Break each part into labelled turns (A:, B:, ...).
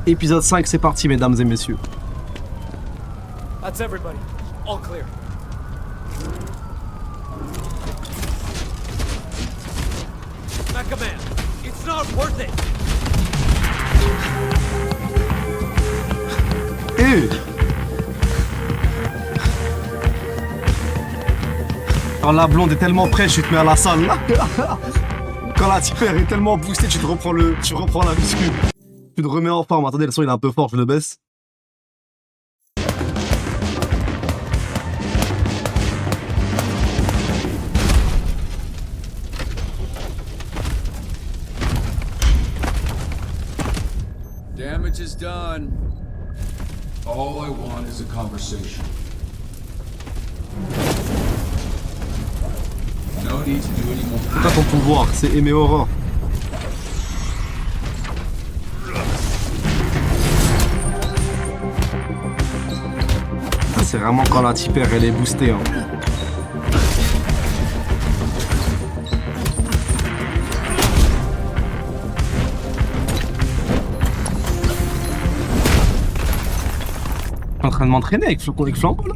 A: Épisode 5, c'est parti, mesdames et messieurs.
B: That's everybody. All clear. Mecha Man, it's not worth it.
A: Quand la blonde est tellement prête, tu te mets à la salle là. Quand la tipère est tellement boostée, tu reprends la muscu. Tu te remets en forme. Attendez, le son il est un peu fort, je le baisse.
C: Damage is done. All I want is a conversation. No need to do any more.
A: C'est pas ton pouvoir, c'est aimer Aurore. C'est vraiment quand la tipère elle est boostée. Hein. T'es en train de m'entraîner avec Flambeau là?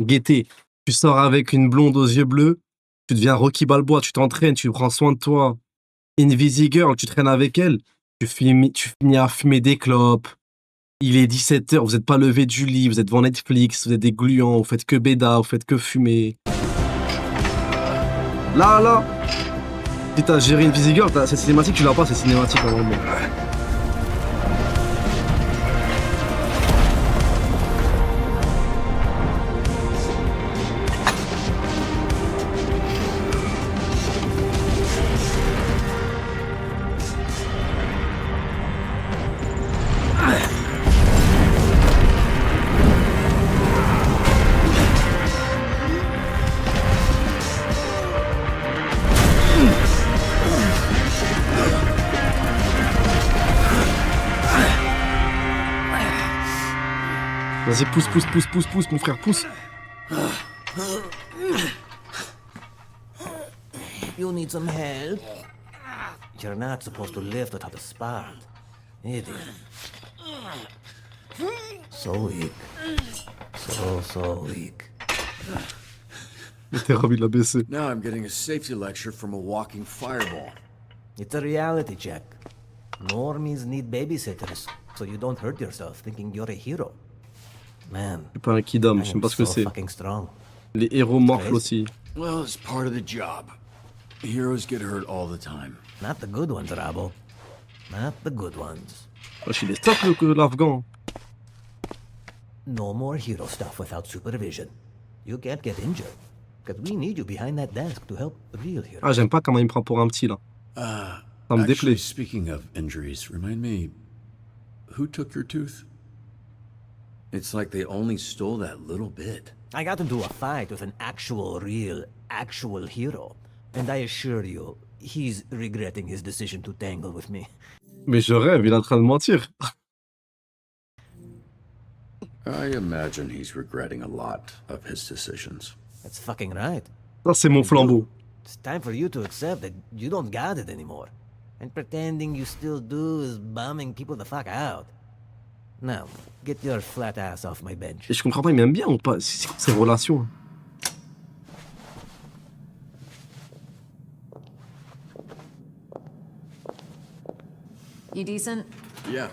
A: Gaieté, tu sors avec une blonde aux yeux bleus, tu deviens Rocky Balboa, tu t'entraînes, tu prends soin de toi. Girl, tu traînes avec elle, tu finis à fumer des clopes. Il est 17h, vous n'êtes pas levé du lit, vous êtes devant Netflix, vous êtes des gluants, vous faites que béda, vous faites que fumer. Là, si t'as géré Girl, cette cinématique, tu l'as pas, cette cinématique normalement. Vas-y, pousse, mon frère, pousse.
D: You need some help? You're not supposed to lift without a spark. Idiot. So weak. So weak.
A: T'es Rob, il l'a baissé.
C: Now I'm getting a safety lecture from a walking fireball.
D: It's a reality check. Normies need babysitters, so you don't hurt yourself thinking you're a hero. Man,
A: Je suis pas un kidam,
D: I
A: je sais
D: am
A: pas ce que
D: so
A: c'est.
D: fucking strong.
A: Les héros morphlent aussi.
C: Well, it's part of the job. Heroes get hurt all the time.
D: Not the good ones, Rabo. Not the good ones.
A: Wesh, il est stock l'Afghan.
D: No more hero stuff without supervision. You can't get injured. Because we need you behind that desk to help real heroes.
A: Ah, j'aime pas comment il me prend pour un petit là. Ça me
C: Actually,
A: déplaît.
C: speaking of injuries, remind me, who took your tooth? It's like they only stole that little bit.
D: I got into a fight with an actual hero. And I assure you, he's regretting his decision to tangle with me.
A: Mais je rêve, il est en train de mentir.
C: I imagine he's regretting a lot of his decisions.
D: That's fucking right.
A: Ça, c'est mon flambeau.
D: It's time for you to accept that you don't got it anymore. And pretending you still do is bumming people the fuck out. Now, get your flat ass off my bench.
A: Et je comprends pas, il m'aime bien ou pas? C'est quoi ces relations?
E: You decent?
C: Yeah.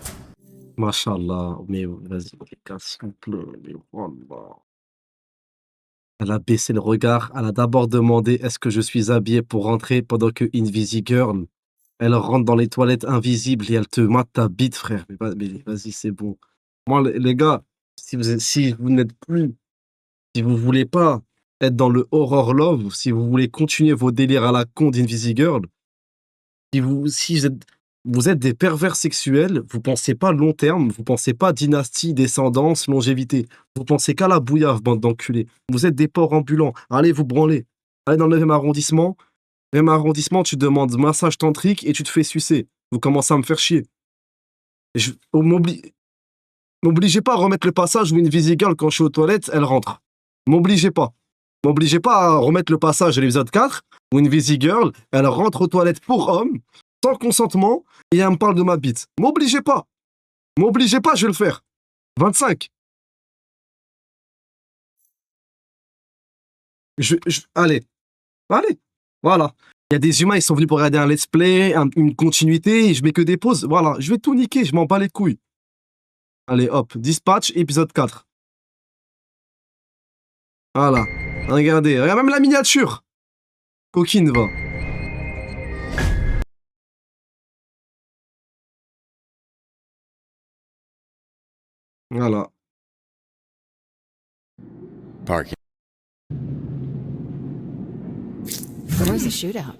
A: Machallah, mais vas-y, les gars, s'il vous plaît, mais voilà. Elle a baissé le regard, elle a d'abord demandé est-ce que je suis habillé pour rentrer pendant que Girl, elle rentre dans les toilettes invisibles et elle te mate ta bite, frère. Mais vas-y, c'est bon. Moi, les gars, si vous n'êtes plus, si vous voulez pas être dans le horror love, si vous voulez continuer vos délires à la con Girl, si vous êtes des pervers sexuels, vous pensez pas long terme, vous pensez pas dynastie, descendance, longévité. Vous pensez qu'à la bouillave, bande d'enculés. Vous êtes des porcs ambulants. Allez vous branler. Allez dans le 9e arrondissement. 9e arrondissement, tu demandes massage tantrique et tu te fais sucer. Vous commencez à me faire chier. M'obligez pas à remettre le passage où Invisible, quand je suis aux toilettes, elle rentre. M'obligez pas. M'obligez pas à remettre le passage de l'épisode 4 où Invisible, elle rentre aux toilettes pour homme, sans consentement, et elle me parle de ma bite. M'obligez pas. M'obligez pas, je vais le faire. 25. Allez. Allez. Voilà. Il y a des humains, ils sont venus pour regarder un let's play, une continuité, et je mets que des pauses. Voilà. Je vais tout niquer, je m'en bats les couilles. Allez, hop. Dispatch, épisode 4. Voilà. Regardez. Regarde même la miniature. Coquine va. Voilà.
C: Parking.
E: Where's the shootout?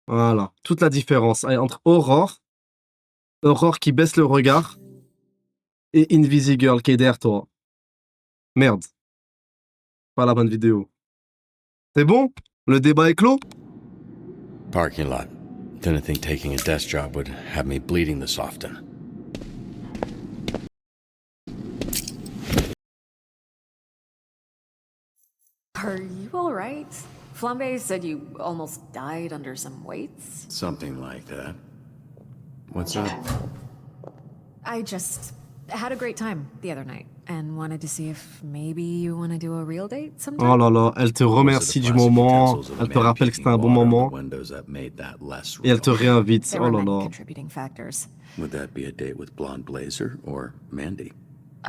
A: Voilà. Toute la différence entre Aurore qui baisse le regard, et Invisible qui est derrière toi. Merde. Pas la bonne vidéo. C'est bon? Le débat est clos?
C: Parking lot. Didn't think taking a desk job would have me bleeding this often.
E: Are you alright? Flambe said you almost died under some weights.
C: Something like that. What's up?
E: I just had a great time the other night and wanted to see if maybe you want to do a real date sometime.
A: Oh là là, elle te remercie du moment, elle te rappelle que c'était un bon moment, et elle te réinvite.
E: There
A: Oh
E: were
A: là
E: many
A: là.
E: contributing factors.
C: Would that be a date with Blonde Blazer or Mandy?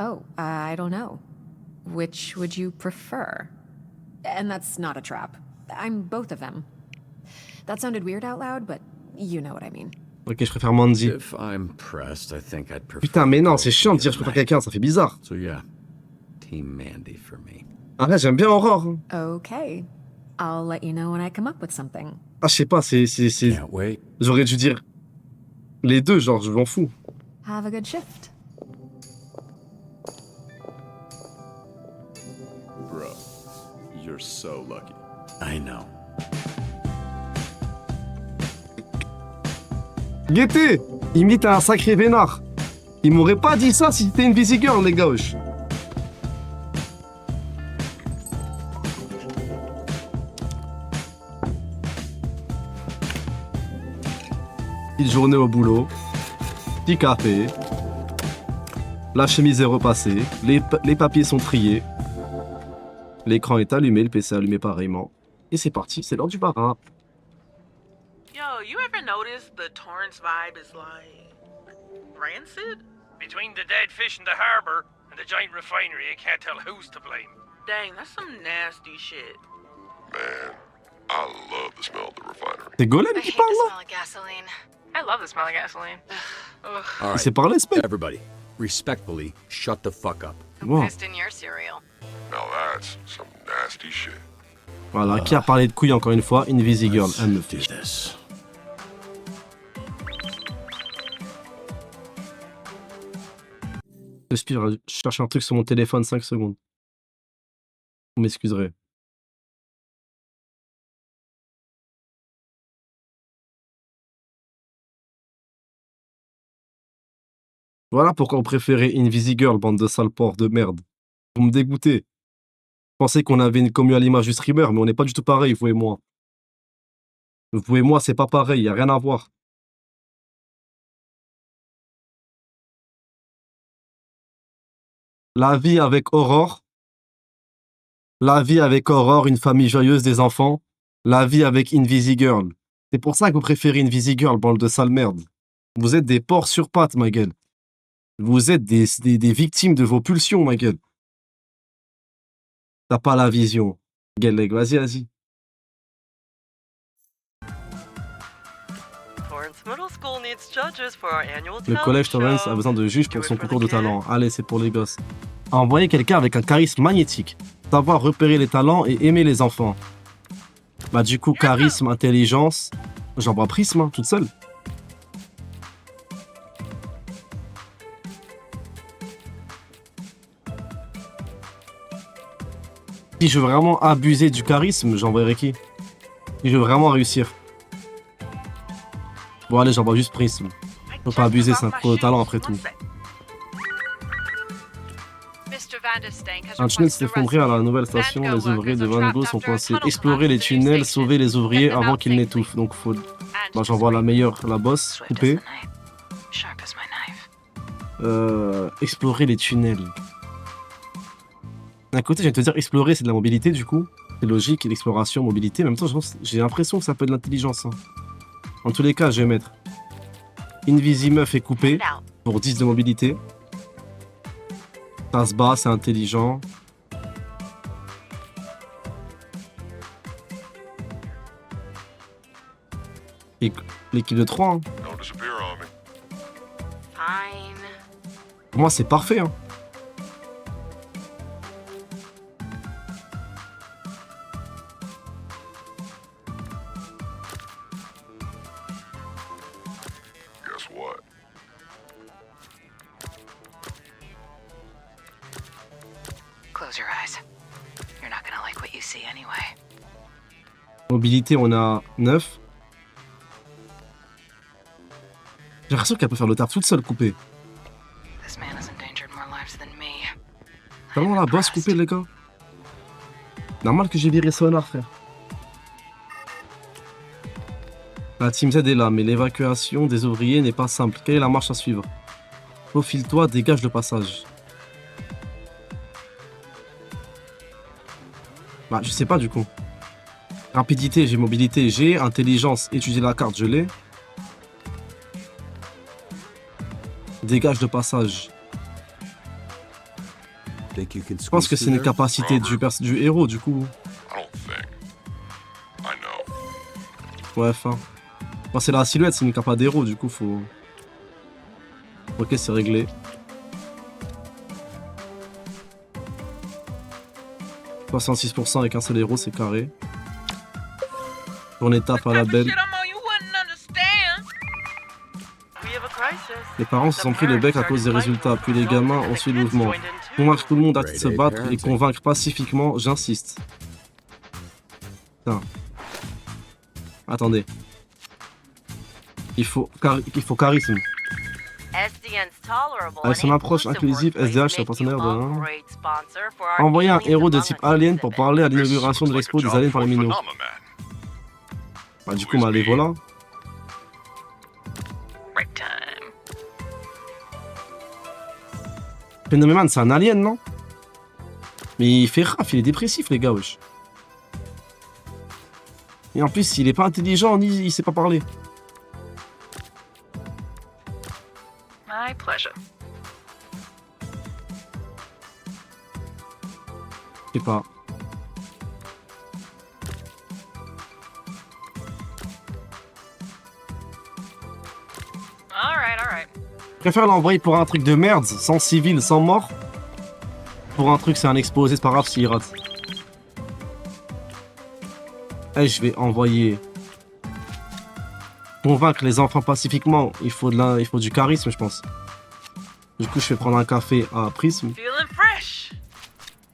E: Oh, I don't know. Which would you prefer? And that's not a trap. I'm both of them. That sounded weird out loud, but you know what I mean.
A: Ok, je préfère Mandy.
C: If I'm pressed, I think I'd prefer.
A: Putain, mais non, c'est chiant de dire je préfère quelqu'un, ça fait bizarre.
C: So yeah, Team Mandy for me.
A: Arrête, j'aime bien Aurore.
E: Okay. I'll let you know when I come up with something.
A: Ah, je sais pas, c'est...
C: Can't wait.
A: J'aurais dû dire les deux, genre, je m'en fous.
E: Have a good shift.
F: Bro, you're so lucky.
C: I know.
A: Guettez, imite un sacré vénard. Il m'aurait pas dit ça si c'était une Invisible, les gars. wesh. Petite journée au boulot, petit café, la chemise est repassée, les papiers sont triés, l'écran est allumé, le PC est allumé pareillement. Et c'est parti, c'est l'heure du bar.
G: Yo, you ever notice the Torrance vibe is like rancid?
B: Between the dead fish in the harbor and the giant refinery, I can't tell who's to blame.
G: Dang, that's some nasty shit.
F: Man, I love the smell of the refinery.
A: C'est Golem
H: I
A: qui
H: hate
A: parle
H: the
A: là?
H: smell of gasoline.
G: I love the smell of gasoline. Ugh.
C: All
A: C'est
C: right,
A: par l'espèce.
C: everybody, respectfully, shut the fuck up.
A: Wow.
H: Pissed in your cereal.
F: Now that's some nasty shit.
A: Voilà, qui a parlé de couilles encore une fois? Invisible, elle me
C: Do
A: fiche.
C: this.
A: Je cherche un truc sur mon téléphone, 5 secondes. Vous m'excuserez. Voilà pourquoi vous préférez Invisible, bande de sales porcs de merde. Vous me dégoûtez. Je pensais qu'on avait une commu à l'image du streamer, mais on n'est pas du tout pareil, vous et moi. Vous et moi, c'est pas pareil, y a rien à voir. La vie avec Aurore. La vie avec Aurore, une famille joyeuse, des enfants. La vie avec Invisible. C'est pour ça que vous préférez Invisible, bande de sale merde. Vous êtes des porcs sur pattes, ma gueule. Vous êtes des victimes de vos pulsions, ma gueule. T'as pas la vision. Gueule, vas-y.
I: Torrance Middle School needs judges for our annual
A: Le
I: talent
A: collège Torrance
I: show.
A: a besoin de juges pour
I: Do
A: son
I: it for
A: concours
I: the
A: de talent.
I: kids.
A: Allez, c'est pour les gosses. Envoyez quelqu'un avec un charisme magnétique. Savoir repérer les talents et aimer les enfants. Bah du coup, charisme, intelligence. J'envoie Prisme, hein, toute seule. Si je veux vraiment abuser du charisme, j'enverrai qui? Si je veux vraiment réussir. Bon allez, j'envoie juste Prisme. Faut pas abuser, c'est un pro de talent après tout. Un tunnel s'est effondré à la nouvelle station. Les ouvriers de Van Gogh sont coincés. Explorer les tunnels, sauver les ouvriers avant qu'ils n'étouffent. Donc faut... Bah, j'envoie la meilleure, la boss, coupée. Explorer les tunnels. D'un côté, je viens de te dire, explorer, c'est de la mobilité, du coup. C'est logique, l'exploration, mobilité. En même temps, j'ai l'impression que ça peut être de l'intelligence. Hein. En tous les cas, je vais mettre Invisimeuf est coupé pour 10 de mobilité. Ça se bat, c'est intelligent. Et l'équipe de 3, hein.
F: Don't disappear on me.
G: Fine.
A: Pour moi, c'est parfait. Hein.
F: Guess what?
H: Close your eyes. You're not gonna like what you see anyway.
A: Mobilité, on a 9. J'ai l'impression qu'elle peut faire le taf toute seule coupée.
H: This man has endangered more lives than me.
A: Vraiment la bosse coupée, les gars. Normal que j'ai viré Sonar, frère. La team Z est là, mais l'évacuation des ouvriers n'est pas simple. Quelle est la marche à suivre? Faufile-toi, dégage le passage. Bah, je sais pas du coup. Rapidité, j'ai mobilité, j'ai. Intelligence, étudier la carte, je l'ai. Dégage de passage. Je pense que c'est une capacité du héros, du coup.
F: I don't think. I know.
A: Ouais, fin. Bon, c'est la silhouette, c'est une capa d'héros, du coup, faut... Ok, c'est réglé. « 66% avec un seul héros, c'est carré. On étape à la belle.
G: Shit, I'm on you wouldn't understand.
I: We have a crisis.
A: Les parents se sont pris le bec à cause des résultats, puis les gamins ont suivi le mouvement. Convaincre tout le monde à se battre et convaincre pacifiquement, j'insiste. Putain. Attendez. Il faut charisme.
H: Avec
A: son approche inclusive, SDH est un partenaire de... Envoyer un héros de type alien pour parler à l'inauguration de l'expo des aliens par les minots. Bah du coup, bah les voilà.
G: Break time.
A: Phenomenon, c'est un alien, non? Mais il fait raf, il est dépressif, les gars, wesh. Et en plus, il est pas intelligent, ni il sait pas parler.
G: My pleasure.
A: Je sais pas.
G: Alright.
A: Je préfère l'envoyer pour un truc de merde, sans civil, sans mort. Pour un truc, c'est un exposé, c'est pas grave s'il rate. Et je vais envoyer... Convaincre les enfants pacifiquement, il faut du charisme, je pense. Du coup, je vais prendre un café à Prisme
G: Feeling fresh.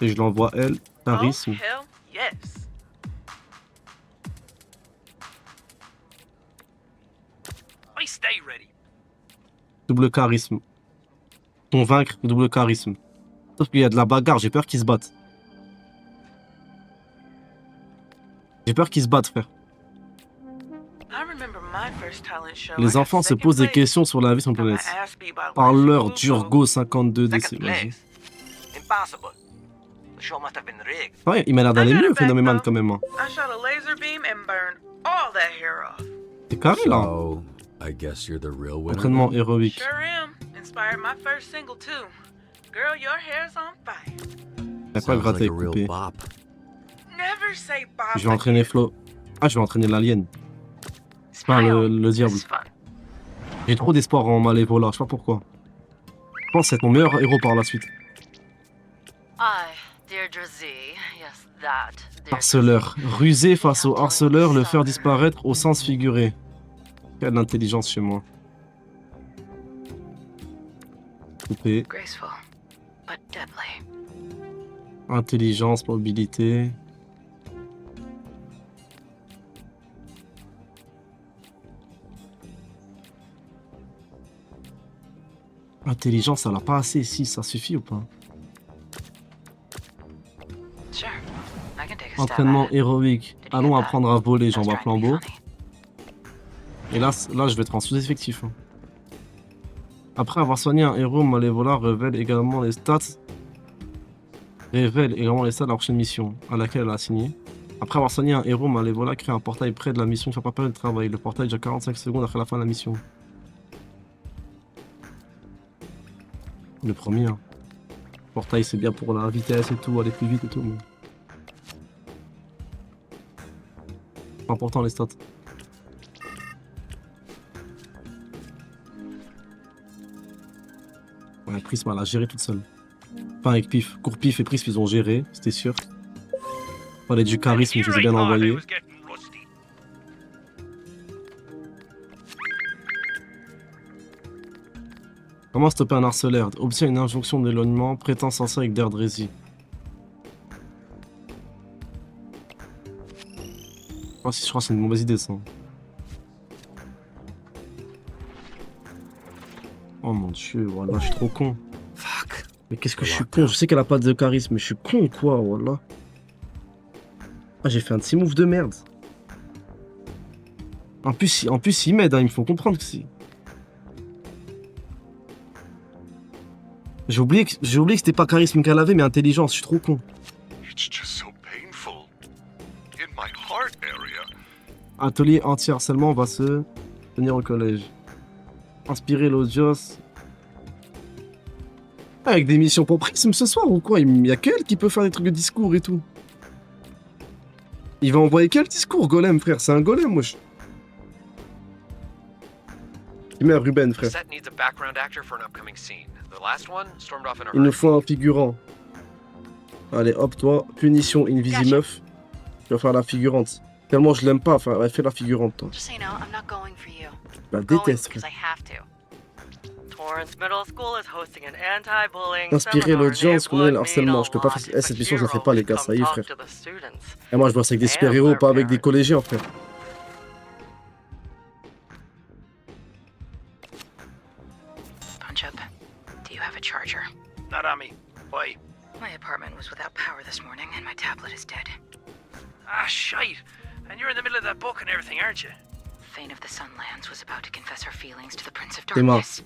A: et je l'envoie elle,
G: Oh,
A: charisme.
G: hell yes. I stay ready.
A: Double charisme. Convaincre, double charisme. Sauf qu'il y a de la bagarre, j'ai peur qu'ils se battent. J'ai peur qu'ils se battent, frère.
G: I remember my first talent show.
A: Les enfants se posent des questions sur la vie sur la planète. Parleur Durgo 52 DC. Vas-y.
D: Impossible. The show must have been rigged.
A: Ouais, il m'a l'air d'aller mieux, Phénoménal, quand même. Hein.
G: I shot a laser beam and burned all that hair off.
A: C'est carré, là.
C: So, I guess you're the real winner.
A: Entraînement héroïque.
G: Sure am. Inspired my first single too. Girl, your hair's on fire.
A: Y'a pas
C: Sounds
A: gratté
C: like
A: et
C: a real
A: coupé.
C: bop.
G: Never say Bob.
A: Je vais entraîner Flo. Ah, je vais entraîner l'alien. Enfin, le diable.
G: It's fun.
A: J'ai trop d'espoir en Malévola, je sais pas pourquoi. Je pense être mon meilleur héros par la suite.
H: Deirdre Z. Yes, that.
A: Harceleur. Rusé face au harceleur, le faire disparaître au sens figuré. Quelle intelligence chez moi. Coupé.
H: Graceful, but deadly.
A: Intelligence, mobilité. Intelligence, ça l'a pas assez ici, ça suffit ou pas? Entraînement héroïque.
H: Did you
A: Allons
H: get that?
A: apprendre à voler,
H: I was
A: j'envoie
H: trying to be
A: flambeau.
H: funny.
A: Et là, je vais être en sous-effectif. Hein. Après avoir soigné un héros, Malévola révèle également les stats. Révèle également les stats de la prochaine mission à laquelle elle a signé. Après avoir soigné un héros, Malévola crée un portail près de la mission qui fait pas perdre de travail. Le portail dure 45 secondes après la fin de la mission. Le premier. Hein. Le portail, c'est bien pour la vitesse et tout, aller plus vite et tout. Mais... c'est important les stats. Ouais, Prism, elle a géré toute seule. Pas avec Pif. Court-Pif et Prism, ils ont géré, c'était sûr. Fallait du charisme, je les ai bien envoyés. Comment stopper un harceleur? Obtient une injonction d'éloignement, prétend sorcier avec d'Erdrésie. Oh, si, je crois que c'est une mauvaise idée ça. Oh mon dieu, voilà, je suis trop con.
C: Fuck.
A: Mais qu'est-ce que je suis con? Je sais qu'elle a pas de charisme, mais je suis con ou quoi, voilà. Ah, j'ai fait un petit move de merde. En plus ils m'aident, hein, ils me font comprendre que c'est... J'ai oublié que c'était pas charisme qu'elle avait, mais intelligence, je suis trop con.
F: It's just so painful. In my heart area.
A: Atelier anti-harcèlement va se tenir au collège. Inspirer l'audios. Avec des missions pour Prism ce soir ou quoi? Il y a qu'elle qui peut faire des trucs de discours et tout. Il va envoyer quel discours, Golem, frère? C'est un golem, wesh. Il met à Ruben, frère.
J: set needs a background actor for an upcoming scene. The last one stormed off in a
A: Il nous
J: hurry.
A: faut un figurant. Allez, hop, toi. Punition, Invisimeuf. Tu vas faire la figurante. Tellement je l'aime pas, enfin, elle fait la figurante, toi.
H: Just so you know, I'm not going for you.
A: Je la
H: I'm going
A: déteste,
H: because
A: frère.
H: I have to.
I: Torrance Middle School is hosting an anti-bullying
A: Inspirer
I: seminar, and
A: l'audience,
I: it
A: condamner le
I: would
A: harcèlement.
I: mean
A: Je peux
I: a
A: pas
I: lot
A: faire cette
I: if a
A: mission, je la fais
I: hero
A: pas, les gars,
I: could
A: ça y est,
I: come
A: frère.
I: talk to the students.
A: Et moi, je bosse avec des
I: And
A: super-héros,
I: their
A: pas avec des
I: parents.
A: collégiens, frère.
H: Punch up. Do you have a charger?
B: Not on me. Why?
H: My apartment was without power this morning, and my tablet is dead.
B: Ah, shite. And you're in the middle of that book and everything, aren't you?
H: Fane of the Sunlands was about to confess her feelings to the Prince of
A: Emma.
H: Darkness.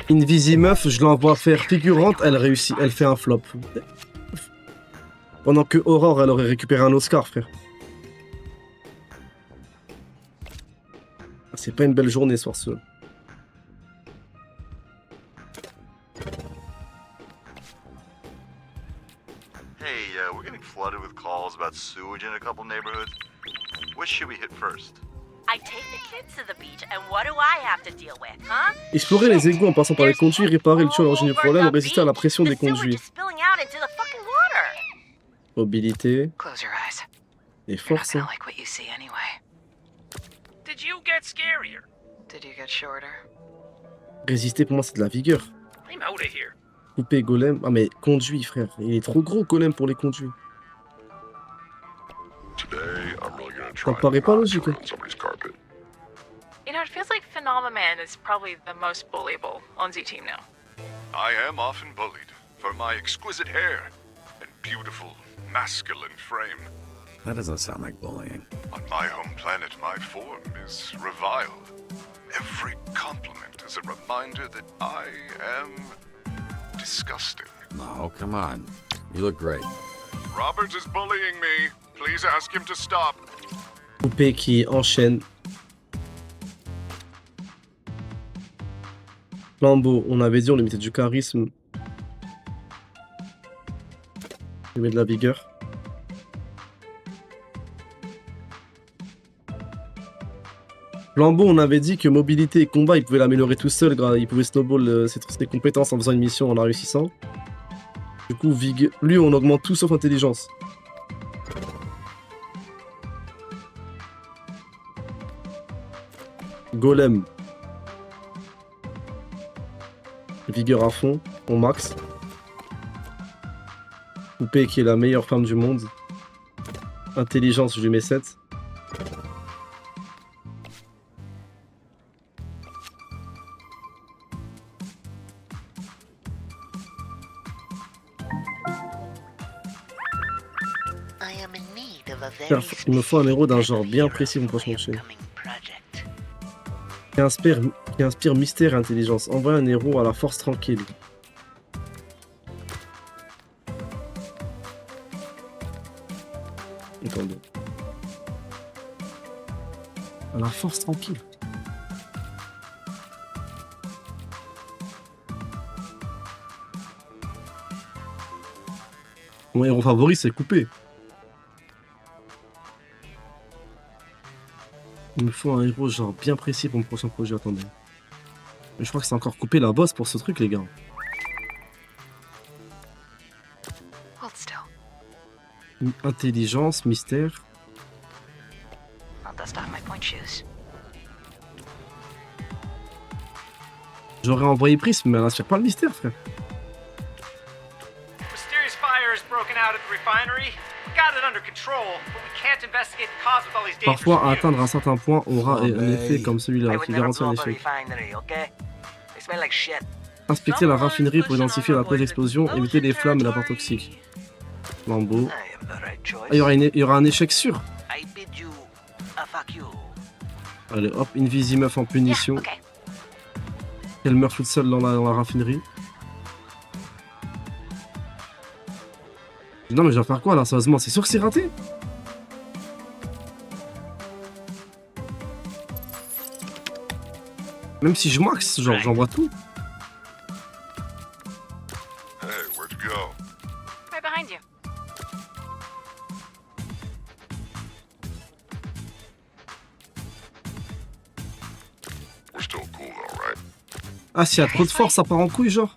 A: Invisimeuf, je l'envoie faire figurante, elle réussit, elle fait un flop. Pendant que Aurore, elle aurait récupéré un Oscar, frère. Ah, c'est pas une belle journée, ce soir, ce.
K: Hey, we're getting flooded with calls about sewage in a couple neighborhoods. Which should we hit first?
I: I take the kids to the beach, and what do I have to deal with, huh?
A: Explorer les égouts en passant par les conduits, réparer le tuyau à l'origine du problème, résister à la pression des conduits.
I: Spilling out into the fucking water.
A: Mobilité
H: Close your eyes.
A: et
H: You're not
A: force.
H: gonna
A: Hein.
H: like what you see anyway.
B: Did you get scarier?
H: Did you get shorter?
A: Résister, pour moi, c'est de la vigueur.
B: I'm out of here.
A: Couper golem. Ah, mais conduit, frère. Il est trop gros, golem, pour les conduits.
F: Today, I'm really gonna
A: Ça
F: try
A: me paraît
F: not
A: pas
F: to
A: logique. Hein.
F: ruin somebody's carpet.
G: You know, it feels like Phenomenon is probably the most bullyable on Z-Team now.
F: I am often bullied for my exquisite hair and beautiful masculine frame.
C: That doesn't sound like bullying.
F: On my home planet, my form is reviled. Every compliment is a reminder that I am disgusting.
C: Oh, come on. You look great.
F: Roberts is bullying me. Please ask him to stop.
A: Coupé qui enchaîne. Flambeau, on avait dit, on lui mettait du charisme. On lui met de la vigueur. Flambeau, on avait dit que mobilité et combat, il pouvait l'améliorer tout seul. Il pouvait snowball ses compétences en faisant une mission en la réussissant. Du coup, lui, on augmente tout sauf intelligence. Golem. Vigueur à fond, on max. Poupée qui est la meilleure femme du monde. Intelligence, je lui mets 7.
L: I am in need of
I: have a very
A: Il me faut un héros d'un genre
I: specific
A: bien
I: hero
A: précis pour
I: for my
A: prochain enchaîner.
I: upcoming project.
A: Qui inspire mystère et intelligence. Envoie un héros à la force tranquille. Attendez. À la force tranquille. Mon héros favori, c'est coupé. Il me faut un héros genre bien précis pour mon prochain projet, attendez. Mais je crois que c'est encore coupé la bosse pour ce truc, les gars.
H: Hold still.
A: Intelligence, mystère.
H: I'll dust off my point shoes.
A: J'aurais envoyé Prism, mais elle inspire pas le mystère, frère.
J: Mysterious fire has broken out at the refinery. We got it under control, but we can't investigate the cause with all these dangerous
A: Parfois, à
J: fumes.
A: atteindre un certain point aura un effet comme
D: I
A: celui-là,
D: would
A: qui
D: never
A: garantit
D: blow
A: un
D: up a
A: échec.
D: refinery, okay? They smell like shit.
A: Inspecter la raffinerie pour identifier la cause d'explosion, éviter les flammes et la part toxique. Lambeau.
D: I am the right choice.
A: Ah, il y aura un échec sûr.
D: I bid you a fuck you.
A: Allez, hop, Invisi meuf en punition.
H: Okay.
A: Elle meurt toute seule dans la raffinerie. Non, mais je vais faire quoi là, sérieusement? C'est sûr que c'est raté? Même si je max, genre j'envoie tout.
F: Hey, where'd you go?
H: Right behind you.
F: We're still cool though, right?
A: Ah, s'il y a trop de force, ça part en couille, genre.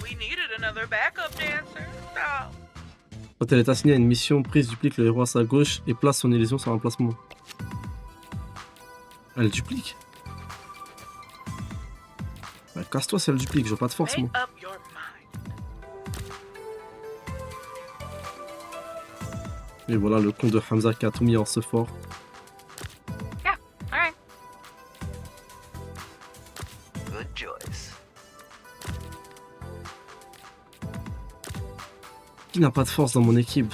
G: We needed another backup dancer. Oh.
A: Quand elle est assignée à une mission, Prise duplique le héros à sa gauche et place son illusion sur l'emplacement. Elle duplique. Bah, casse-toi si elle duplique, j'ai pas de force, moi.
G: Make up your mind.
A: Et voilà le con de Hamza qui a tout mis en ce fort.
H: Yeah, alright.
D: Good choice.
A: Qui n'a pas de force dans mon équipe?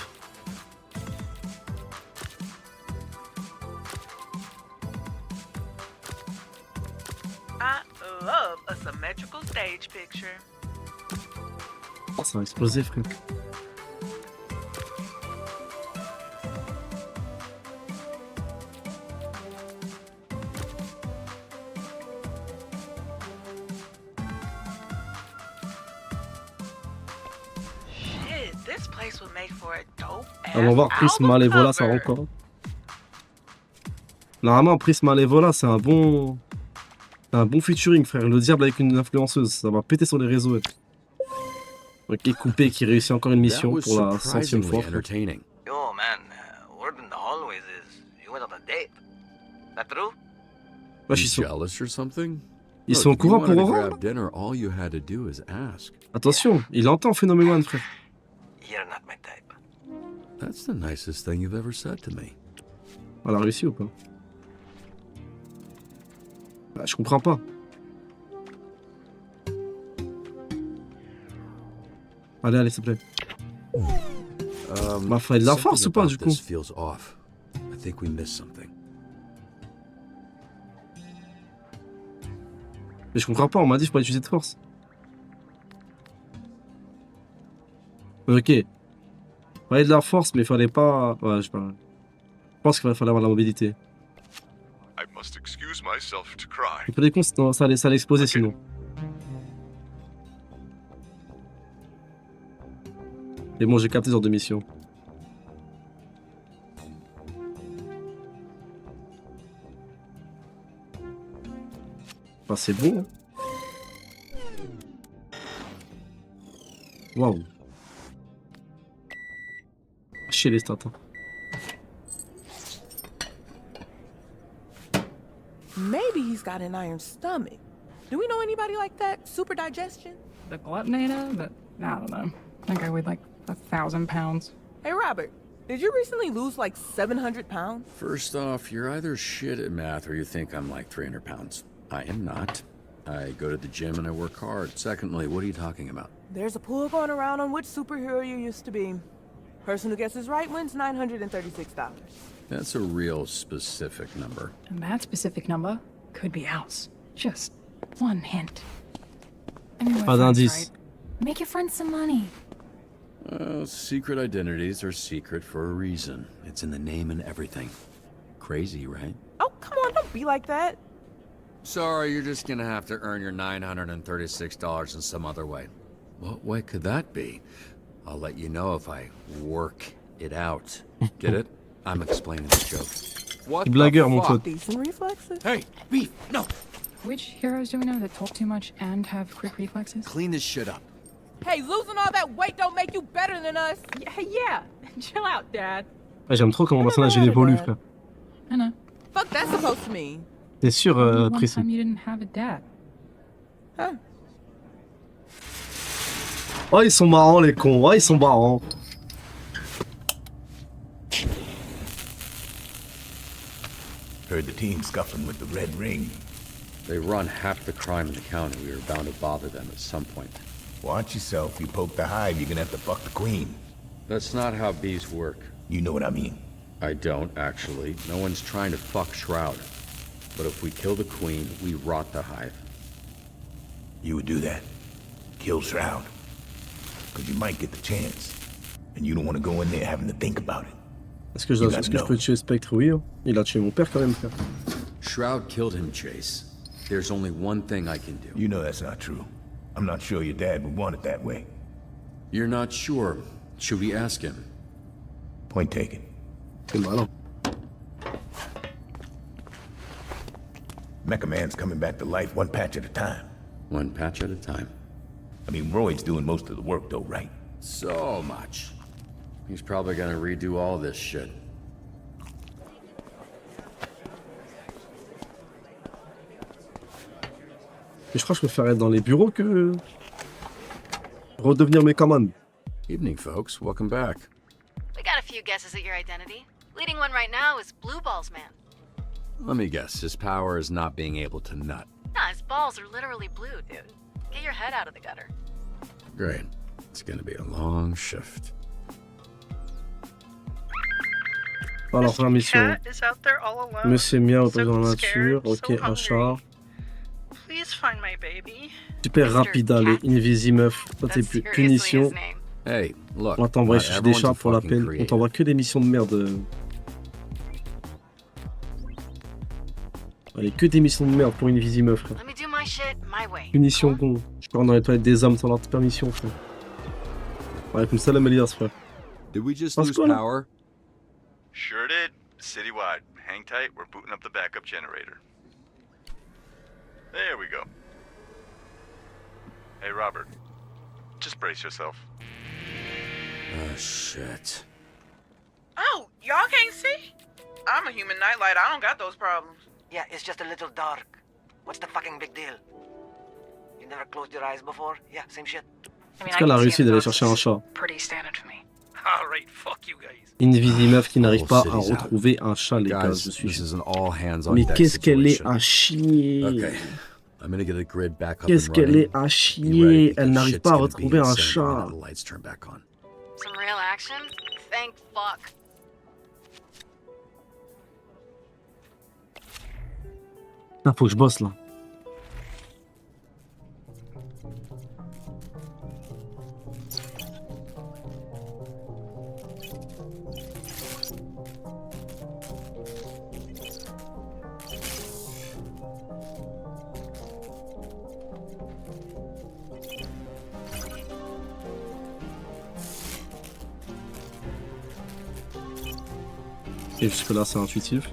G: I love a symmetrical stage picture.
A: Oh, ça va exploser, frère.
G: Shit, this place would make for a dope ass
A: Allons voir Prism
G: album
A: Malévola, ça
G: cover.
A: rend quoi? Normalement, Prism Malévola, c'est un bon featuring, frère. Le diable avec une influenceuse, ça va péter sur les réseaux. Ok, Coupé qui réussit encore une mission
C: That was
A: pour la 100e fois.
C: surprisingly entertaining.
D: Yo, man, word in the hallways is you went on a date. That true?
A: Wesh,
C: You
A: ils sont,
C: jealous or something?
A: ils
C: Look,
A: sont au
C: if you
A: courant pour
C: wanted to
A: Aurore.
C: grab dinner, all you had to do is ask.
A: Attention, il entend Phénomène One, frère.
D: You're not my type.
C: That's the nicest thing you've ever said to me.
A: Elle a réussi ou pas? Bah, je comprends pas. Allez, allez, s'il te plaît. Bah, fallait de la force
C: something
A: ou pas,
C: about
A: du coup?
C: this feels off. I think we missed something.
A: Mais je comprends pas, on m'a dit qu'il faut pas utiliser de force. Ok. Fallait de la force, mais il fallait pas... Ouais, je sais pas. Je pense qu'il fallait avoir de la mobilité.
F: I must excuse myself to cry.
A: Il fallait qu'on... Non, ça allait exploser sinon. Et bon, j'ai capté ce genre de mission. Bah, c'est bon. Hein. Waouh. Chez les stats. Hein.
L: Maybe he's got an iron stomach. Do we know anybody like that? Super digestion?
M: The glutonator, but I don't know. I think I weighed like 1,000 pounds.
L: Hey, Robert, did you recently lose like 700 pounds?
C: First off, you're either shit at math or you think I'm like 300 pounds. I am not. I go to the gym and I work hard. Secondly, what are you talking about?
L: There's a poll going around on which superhero you used to be. Person who guesses right wins $936.
C: That's a real specific number.
M: And that specific number could be ours. Just one hint. I mean, we're
A: Pas
M: friends,
A: d'indice.
M: right? Make your friends some money.
C: Secret identities are secret for a reason. It's in the name and everything. Crazy, right?
L: Oh, come on, don't be like that.
C: Sorry, you're just gonna have to earn your $936 in some other way. What way could that be? I'll let you know if I work it out. Get it? I'm explaining the joke. What
A: Blagueur, mon pote.
L: Decent reflexes.
C: Hey, Beef, no!
M: Which heroes do we know that talk too much and have quick reflexes?
C: Clean this shit up.
L: Hey, losing all that weight don't make you better than us.
G: Yeah. Chill out, Dad.
A: Ouais, j'aime trop comment mon personnage il évolue, frère.
M: I know.
L: Fuck that's supposed to mean.
A: T'es sûr,
M: One
A: Précis?
M: time you didn't have a dad.
L: Huh?
A: Oh, ils sont marrants, les cons. Oh, ils sont marrants.
N: Heard the team scuffling with the Red Ring.
C: They run half the crime in the county. We were bound to bother them at some point.
N: Watch yourself. You poke the hive, you're gonna have to fuck the queen.
C: That's not how bees work.
N: You know what I mean.
C: I don't, actually. No one's trying to fuck Shroud. But if we kill the queen, we rot the hive.
N: You would do that. Kill Shroud. Because you might get the chance. And you don't want to go in there having to think about it.
A: Est-ce que je peux tuer Spectre? Oui, hein. Il a tué mon père quand même, frère.
C: Shroud killed him, Chase. There's only one thing I can do.
N: You know that's not true. I'm not sure your dad would want it that way.
C: You're not sure. Should we ask him?
N: Point taken.
A: C'est malin.
N: Mecha Man's coming back to life one patch at a time.
C: One patch at a time.
N: I mean, Royd's doing most of the work though, right?
C: So much. He's probably gonna redo all this shit.
A: Mais je crois que je préfère être dans les bureaux que redevenir Mecha Man.
C: Evening, folks. Welcome back.
H: We got a few guesses at your identity. Leading one right now is Blue Balls Man.
C: Let me guess. His power is not being able to nut.
H: Nah, his balls are literally blue, dude. Get your head out of the gutter.
C: Great. It's gonna be a long shift.
A: Alors, faire la mission.
G: Cat is out there all alone.
A: Monsieur Mia,
G: So
A: dans la nature.
G: scared,
A: Ok,
G: so
A: achat.
G: hungry. Please find my baby.
A: Super rapide, allez. Invisimeuf. Toi, t'es plus punition.
C: Hey, look.
A: On t'envoie
C: not
A: chercher des
C: everyone's
A: chats
C: a
A: pour la
C: fucking
A: peine. On
C: creative.
A: t'envoie que des missions de merde. Allez, que des missions de merde pour Invisimeuf, frère.
H: Let me do my shit my way.
A: Punition con. Je pars dans les toilettes des hommes sans leur permission, frère. Ouais, comme ça, la Mélias, frère.
C: Did we just
A: Parce
C: lose
A: que là-
C: power?
K: Sure did. Citywide. Hang tight, we're booting up the backup generator. There we go. Hey, Robert. Just brace yourself.
C: Oh, shit.
G: Oh, y'all can't see? I'm a human nightlight. I don't got those problems.
D: Yeah, it's just a little dark. What's the fucking big deal? You never closed your eyes before? Yeah, same shit.
A: Est-ce qu'elle a réussi d'aller chercher un chat?
I: Pretty standard for me.
B: Alright, fuck you guys.
A: Invisimeuf qui n'arrive
C: Whole
A: pas à
C: city's out.
A: retrouver un chat, les gars.
C: Guys,
A: Je suis.
C: this is an all hands on
A: Mais
C: deck
A: qu'est-ce qu'elle est
C: situation.
A: à chier!
C: Okay. I'm gonna get the grid back up
A: Qu'est-ce
C: and
A: qu'elle
C: running.
A: est à
C: Be ready,
A: chier!
C: because
A: Elle n'arrive
C: shit's
A: pas à
C: gonna be
A: retrouver un
C: insane
A: chat.
C: now that the lights turn back on.
H: Some real action? Thank fuck.
A: Ah, faut que je bosse là. Et jusque là, c'est intuitif.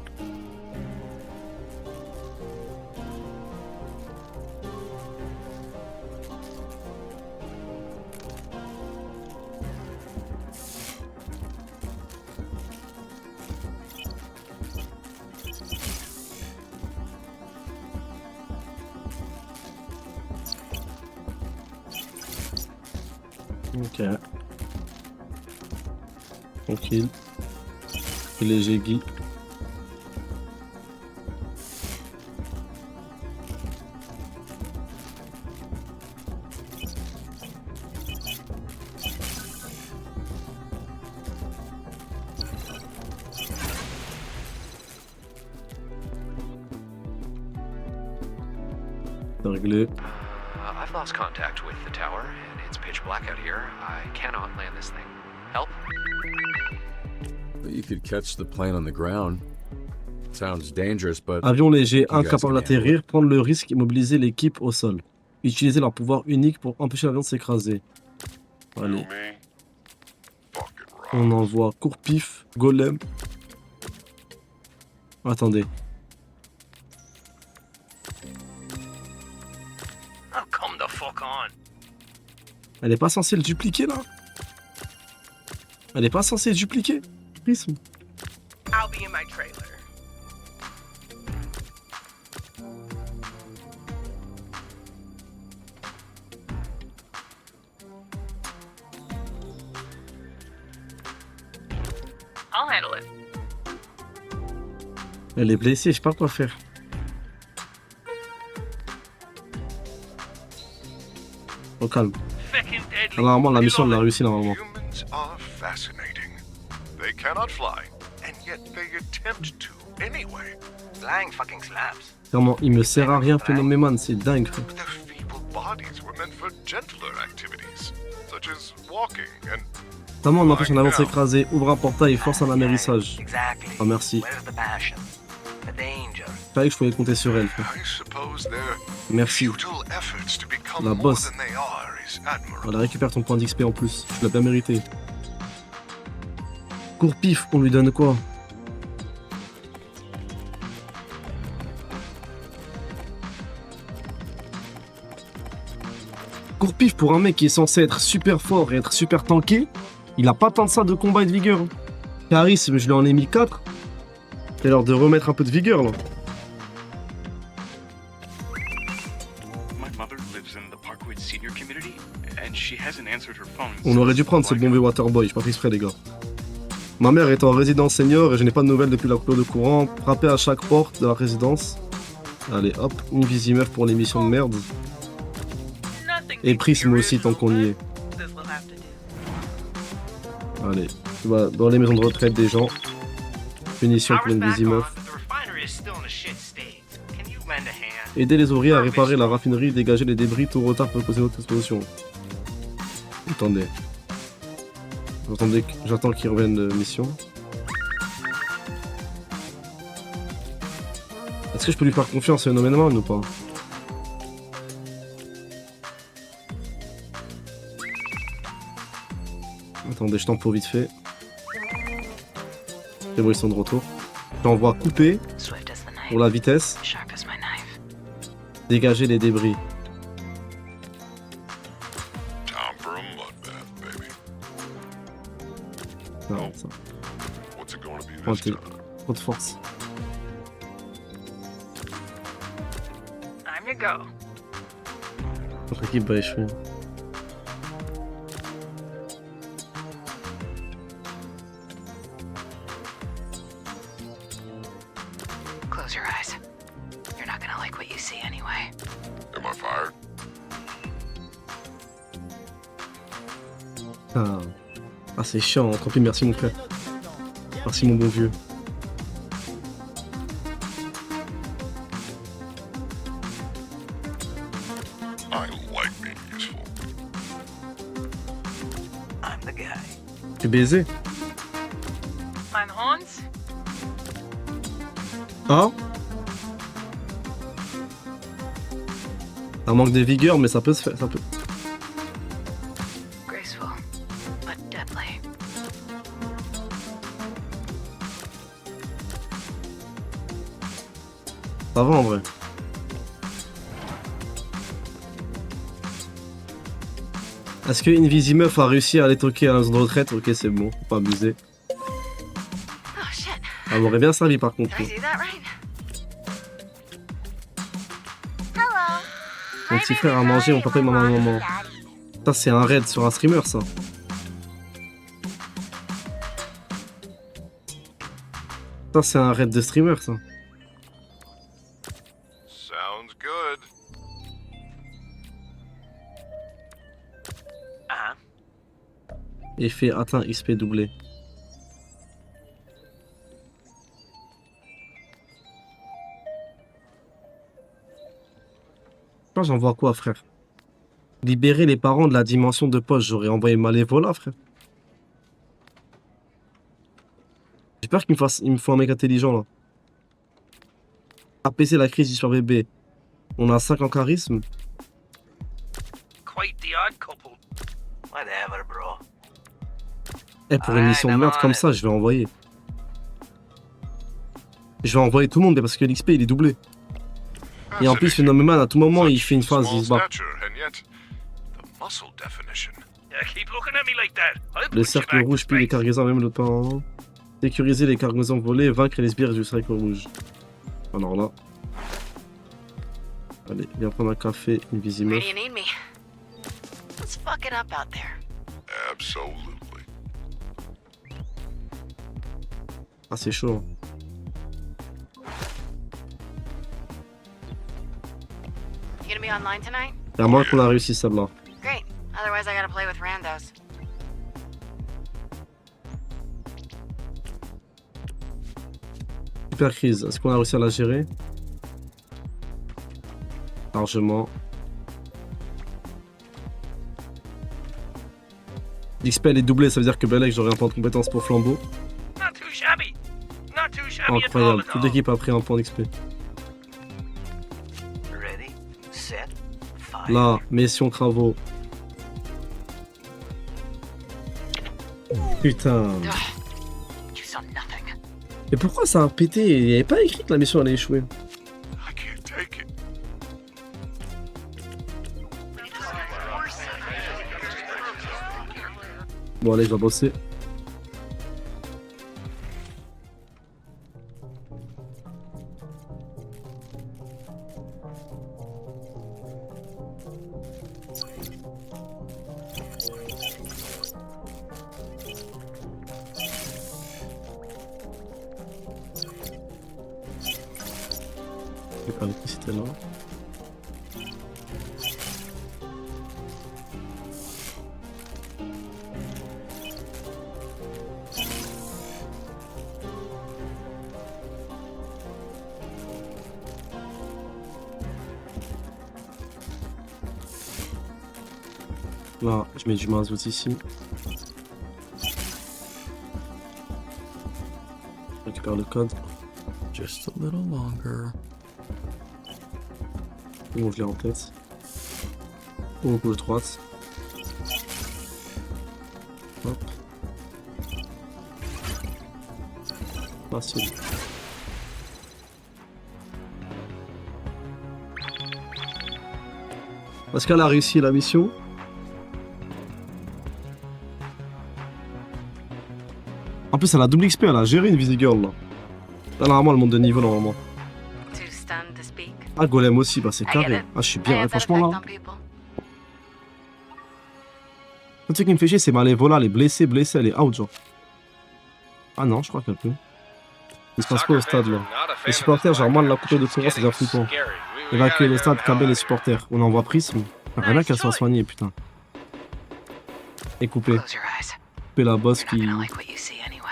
A: Ok. Tranquille. Et léger Guy. C'est réglé.
O: I've lost contact with the tower, and it's pitch black out here. I cannot land this thing. Help?
C: You could catch the plane on the ground. Sounds dangerous, but
A: Avion léger,
C: you guys
A: incapable
C: can handle
A: d'atterrir, prendre le risque et mobiliser l'équipe au sol. Utiliser leur pouvoir unique pour empêcher l'avion de s'écraser. Allez. On envoie Courpif, Golem. Attendez.
B: Oh, come the fuck on.
A: Elle est pas censée le dupliquer là? Elle est pas censée le dupliquer? Prisme.
L: I'll be in my trailer.
G: I'll handle it.
A: Elle est blessée, je sais pas quoi faire. Au calme. Normalement, la mission, elle l'a réussi normalement.
F: Humans are fascinating. They cannot fly, and yet they attempt to anyway.
J: Flying fucking slaps.
A: Clairement, il me sert à rien, Phénoméman, c'est dingue, frère.
F: Their feeble bodies were meant for gentler activities, such as walking and
A: Comment on empêche un avion de s'écraser? Ouvre un portail et force un amérissage.
J: Exactly.
A: Oh, merci.
J: Where's the passion? The danger.
A: Je savais que je pouvais compter sur elle, frère.
F: I suppose their
A: Merci.
F: futile efforts to become
A: La
F: more
A: bosse.
F: than they are is admirable.
A: Voilà, récupère ton point d'XP en plus. Tu l'as bien mérité. Courpif, on lui donne quoi? Courpif, pour un mec qui est censé être super fort et être super tanké, il a pas tant de ça de combat et de vigueur. Charisme, je lui en ai mis 4. C'est l'heure de remettre un peu de vigueur là.
P: My mother lives in the Parkwood senior community, and she hasn't answered her phone.
A: On aurait dû prendre ce bon vieux Waterboy, j'ai pas fait exprès les gars. Ma mère est en résidence senior et je n'ai pas de nouvelles depuis la coupure de courant. Frapper à chaque porte de la résidence. Allez hop, une Visimeuf pour l'émission de merde. Et Prisme aussi tant qu'on y est. Allez, tu vas dans les maisons de retraite des gens. Punition pour une Visimeuf.
J: The refinery is still in a shit state. Can you lend a hand?
A: Aider les ouvriers à réparer la raffinerie, dégager les débris, tout retard peut causer notre explosion. Attendez. J'attends qu'ils reviennent de mission. Est-ce que je peux lui faire confiance phénoménalement ou pas? Attendez, je tempo vite fait. C'est bon, ils sont de retour. J'envoie couper pour la vitesse. Dégager les débris.
F: Time for a mud bath, baby.
A: Non, ça.
F: What's it gonna be this
A: Pointé.
F: time?
A: Trop de force.
G: I'm your go.
A: Notre équipe va échouer.
H: Close your eyes. You're not gonna like what you see anyway.
F: Am I fired?
A: Ah c'est chiant, tant pis, merci mon frère. Merci mon bon vieux.
F: I like being useful.
J: I'm the guy.
A: Tu baisé?
G: Mein Horns?
A: Ah? Ça manque de vigueur, mais ça peut se faire, ça peut.
H: Graceful, but deadly.
A: Ça va en vrai. Est-ce que Invisimeuf a réussi à aller toquer à la zone de retraite? Ok, c'est bon, faut pas abuser.
H: Oh shit.
A: Ça m'aurait bien servi par contre.
H: Did I do that right?
A: Mon petit frère a mangé, mon papa et ma maman. Ça, c'est un raid sur un streamer, ça. Ça, c'est un raid de streamer, ça.
F: Sounds good.
A: Effet atteint XP doublé. Je Franchement, j'envoie quoi, frère? Libérer les parents de la dimension de poche. J'aurais envoyé Malévola, frère. J'espère il me faut un mec intelligent, là. Apaiser la crise du super bébé. On a 5 en charisme.
B: Quite the odd couple.
D: Whatever, bro.
A: Eh, pour une mission de merde comme ça, je vais envoyer. Je vais envoyer tout le monde parce que l'XP il est doublé. Et en plus, Phenomenon, à tout moment, il fait une phase, il se bat.
B: Keep looking at me like that. I'll
A: Le
B: put you
A: cercle
B: back to
A: rouge puis les
B: space.
A: cargaisons, même le temps. Sécuriser les cargaisons volées, vaincre les sbires du cercle rouge. Alors là. Allez, viens prendre un café, une
H: Where
A: visimeuf.
H: do you need me? Let's fuck it up out there.
F: Absolutely.
A: Ah, c'est chaud.
H: You gonna be online tonight?
A: C'est à moi qu'on a réussi celle-là.
H: Great. Otherwise, I gotta play with randos.
A: Super crise, est-ce qu'on a réussi à la gérer? Largement. L'XP elle est doublée, ça veut dire que Belek j'aurai un point de compétence pour flambeau.
B: Not too shabby. Not too shabby at all
A: Incroyable,
B: at
A: toute
B: all.
A: l'équipe a pris un point d'XP.
D: Ready, set, fire.
A: Là, mission travaux. Putain.
H: You saw nothing.
A: Mais pourquoi ça a pété? Il n'y avait pas écrit que la mission allait échouer.
F: I can't take it.
A: Bon allez, je vais bosser. Je vais pas l'électricité là. Là, je mets du mazout ici. Je récupère le code.
C: Just a little longer.
A: Bon, je l'ai en tête. Au gauche droite. Hop. Facile. Est-ce qu'elle a réussi la mission? En plus, elle a double XP, elle a géré une Visigirl là. Là, normalement, elle monte de niveau normalement.
H: Too stunned to speak.
A: Ah, Golem aussi, bah c'est
H: I get
A: carré.
H: it.
A: Ah, je suis
H: I
A: bien,
H: have that
A: franchement
H: effect
A: là.
H: on people.
A: Le truc qui me fait chier, c'est Malévola, elle est blessée, elle est out, genre. Ah non, je crois qu'elle peut. Il se passe pas au stade là. Les supporters, genre, moi, la couteau de Sora, c'est déjà flippant. Évacuer le stade, câbler les supporters. On envoie Prism. Rien à qu'elle soit soignée, putain. Et couper.
H: Close your eyes.
A: Couper la boss
H: You're
A: qui.
H: not gonna like what you see anyway.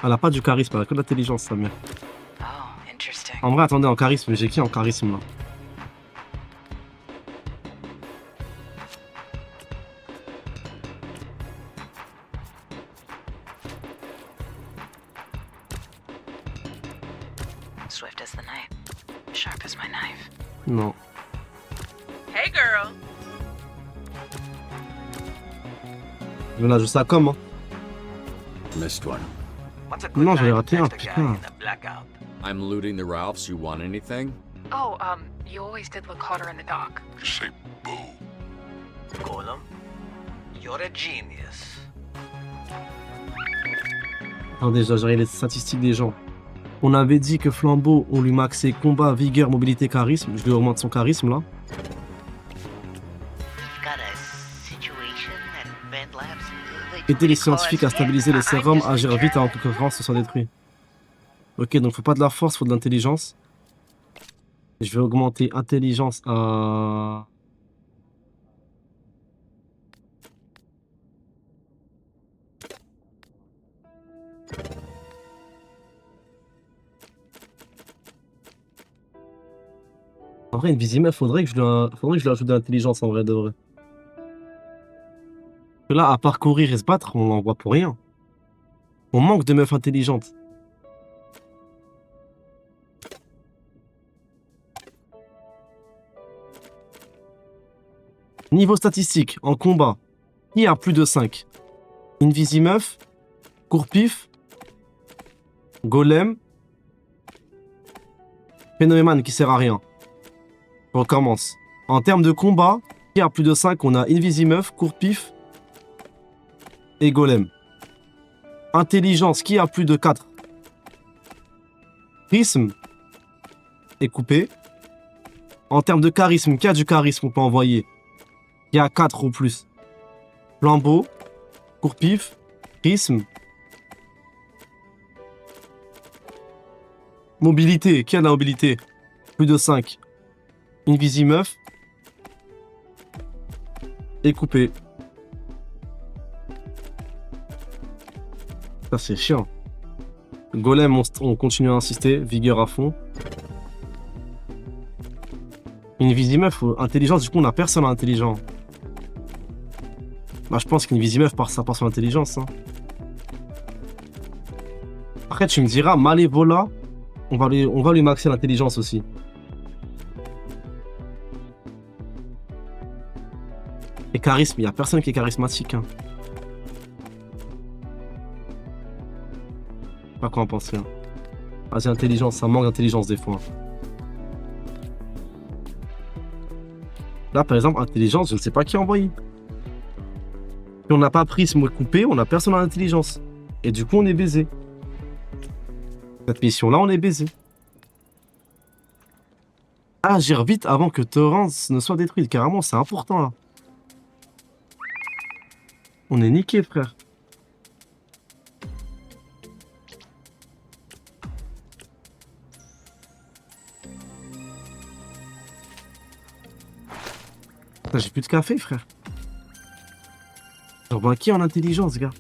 A: Elle a pas du charisme, elle a que de l'intelligence, sa mère.
H: Oh, interesting.
A: En vrai, attendez, en charisme, j'ai qui en charisme là?
H: Swift as the night. Sharp as my knife.
A: Non.
G: Hey, girl.
A: Je la joue ça comme, hein.
C: Missed one.
A: Non, j'en ai raté un, putain.
C: I'm looting the Ralphs. You want anything?
M: Oh, you always did look hotter in the dock.
F: Just say boo.
D: Golem, you're a genius.
A: Attendez, je dois gérer les statistiques des gens. On avait dit que Flambeau, on lui maxait combat, vigueur, mobilité, charisme. Je lui augmente son charisme là. Aider les scientifiques à stabiliser les sérums, agir vite avant que le concurrence se soit détruit. Ok, donc faut pas de la force, faut de l'intelligence. Je vais augmenter intelligence à... En vrai, Invisimeuf, faudrait que je lui ajoute de l'intelligence en vrai de vrai. Parce que là, à part courir et se battre, on l'envoie pour rien. On manque de meufs intelligentes. Niveau statistique, en combat, qui a plus de 5? Invisimeuf, Courpif, Golem, Phénoméman qui sert à rien. On recommence. En termes de combat, qui a plus de 5? On a Invisimeuf, Courpif et Golem. Intelligence, qui a plus de 4? Charisme est coupé. En termes de charisme, qui a du charisme on peut envoyer? Qui a 4 ou plus? Flambeau, Courpif, charisme. Mobilité, qui a de la mobilité? Plus de 5. Invisimeuf est coupé. Ça c'est chiant. Golem, on continue à insister, vigueur à fond. Invisimeuf, intelligence, du coup on a personne intelligent. Bah je pense qu'Invisimeuf ça part sur l'intelligence. Hein. Après tu me diras, Malévola, on va lui maxer l'intelligence aussi. Et charisme, il n'y a personne qui est charismatique. Hein. Pas quoi en penser. Hein. Vas-y, intelligence, ça manque d'intelligence des fois. Là, par exemple, intelligence, je ne sais pas qui a envoyé. Si on n'a pas pris ce mot coupé, on n'a personne en intelligence. Et du coup, on est baisé. Cette mission-là, on est baisé. Agir vite avant que Torrance ne soit détruite. Carrément, c'est important, là. On est niqué, frère. J'ai plus de café, frère. J'en vois qui en intelligence, gars?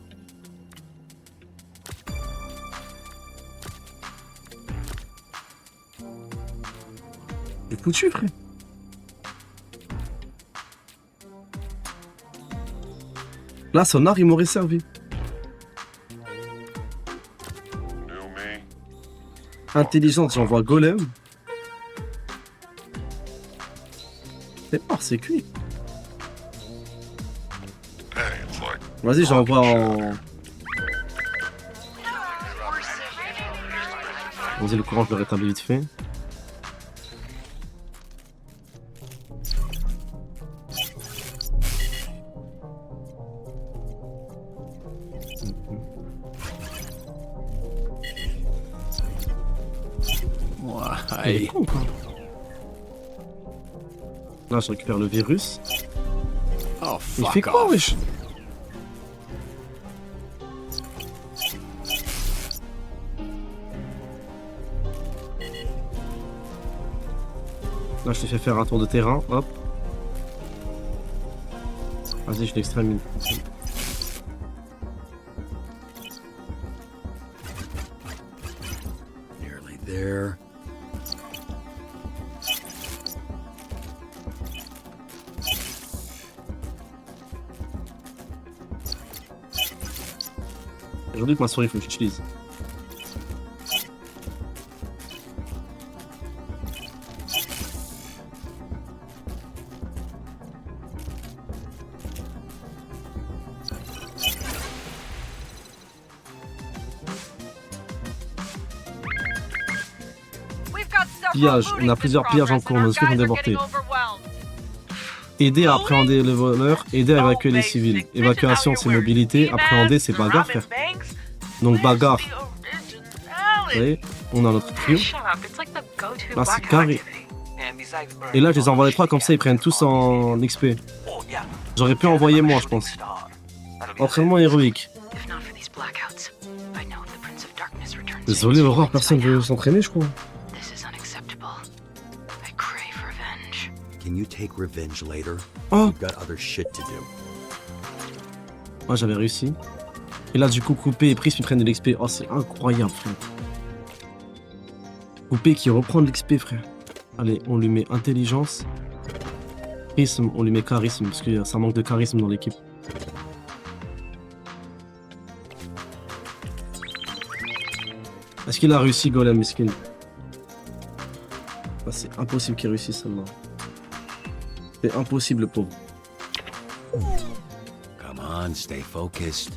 A: J'ai foutu, frère. Là, Sonar, il m'aurait servi. Intelligence, j'envoie Golem. C'est mort, c'est cuit. Vas-y, j'envoie en... Vas-y, le courant, je le rétablis vite fait. Il est con, quoi. Là, je récupère le virus.
C: Oh,
A: il fait quoi, wesh? Là, je te fais faire un tour de terrain, hop. Vas-y, je l'extrémine.
C: Nearly there.
A: Aujourd'hui que ma souris, il faut que j'utilise. Pillage. On a plusieurs pillages en cours. Nos esprits sont déportés. Aider à appréhender le voleur. Aider à évacuer les civils. Évacuation, c'est mobilité. Appréhender, c'est bagarre, frère. Donc bagarre. Vous voyez, on a notre trio. Là, c'est carré. Et là, je les envoie les trois comme ça, ils prennent tous en XP. J'aurais pu envoyer moi, je pense. Entraînement héroïque. Désolé, Aurore, personne veut s'entraîner, je crois.
C: Can you take revenge later?
A: Oh.
C: We've got other shit to do.
A: Moi, j'avais réussi. Et là, du coup, Coupé et Prisme, ils prennent de l'XP. Oh, c'est incroyable, frère. Coupé qui reprend de l'XP, frère. Allez, on lui met intelligence. Charisme, on lui met charisme, parce que ça manque de charisme dans l'équipe. Est-ce qu'il a réussi, Golem, miskin? Ah, c'est impossible qu'il réussisse, celle-là. C'est impossible, le pauvre.
C: Come on, stay focused.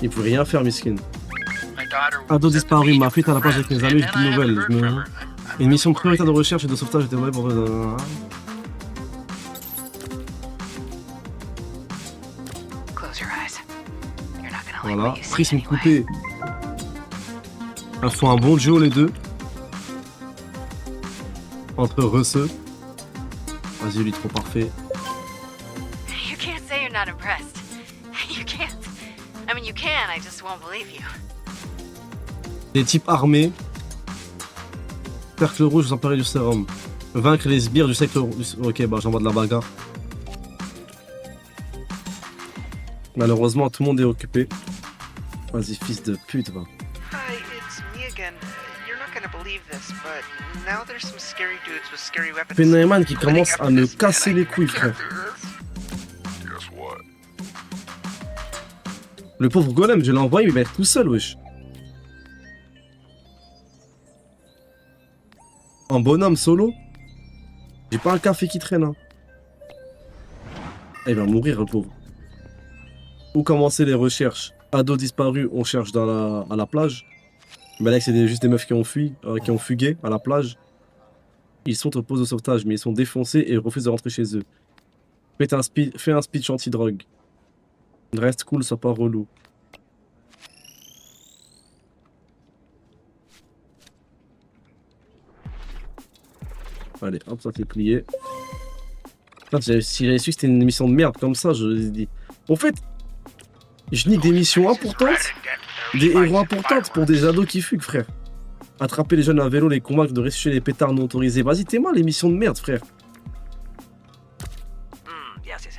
A: Il peut rien faire, miskin. Ado disparu, ma fuite à la plage avec mes amis, j'ai plus de nouvelles. Une mission prioritaire de recherche et de sauvetage était vraie pour... Voilà, prisme coupé. Ils font un bon duo les deux. Entre receux. Vas-y, lui, trop parfait.
H: You can't say you're not impressed. You can't. I mean, you can, I just won't believe you.
A: Des types armés. Cercle rouge, s'emparer du sérum. Vaincre les sbires du cercle rouge. Ok, bah j'envoie de la bagarre. Malheureusement, tout le monde est occupé. Vas-y, fils de pute, va.
Q: Hi, it's me again. You're not gonna believe this, but now there's some scary dudes with scary weapons.
A: Phénomène qui commence à me casser les couilles, frère. Le pauvre golem, je l'ai envoyé, il va être tout seul, wesh. Un bonhomme solo. J'ai pas un café qui traîne, hein. Il va mourir, le pauvre. Où commencer les recherches? Ado disparu, on cherche à la plage. Mais là, c'est juste des meufs qui ont fui, qui ont fugué à la plage. Ils sont au poste de sauvetage, mais ils sont défoncés et refusent de rentrer chez eux. Fais un speech anti-drogue. Reste cool, sois pas relou. Allez, hop, ça c'est plié. Si j'avais su que c'était une émission de merde comme ça, je l'ai dit. En fait, je nique des missions importantes, des héros importantes pour des ados qui fuguent, frère. Attraper les jeunes à vélo, les convaincre de restituer les pétards non autorisés. Vas-y, t'es mal, l'émission de merde, frère.
Q: Yes.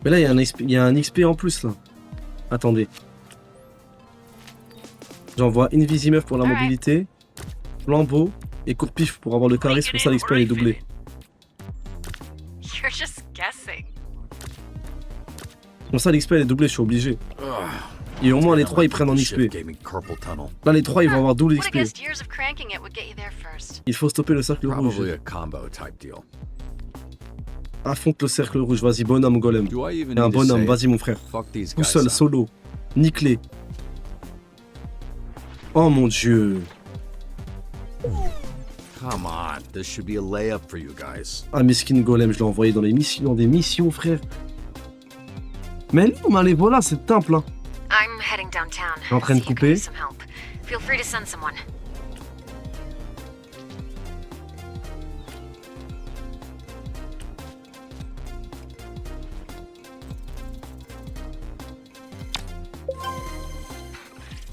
A: Mais là, il y a un XP en plus, là. Attendez. J'envoie Invisimeuf pour la mobilité, Flambeau et Courpif pour avoir le charisme, pour ça l'XP est doublé.
H: You're just guessing.
A: Comme ça l'XP est doublé, je suis obligé. Et au moins les trois ils prennent en XP. Là les trois ils vont avoir double XP. Il faut stopper le cercle rouge. Affronte le cercle rouge, vas-y bonhomme golem. Et un bonhomme, vas-y mon frère. Tout seul, solo. Nique-les. Oh mon dieu.
C: Come on, this should be a layup for you guys.
A: Ah miskin golem, je l'ai envoyé dans des missions frère. Mais là, on les voilà, c'est simple hein.
H: I'm heading downtown.
A: Je suis en train de couper.
H: Feel free to send someone.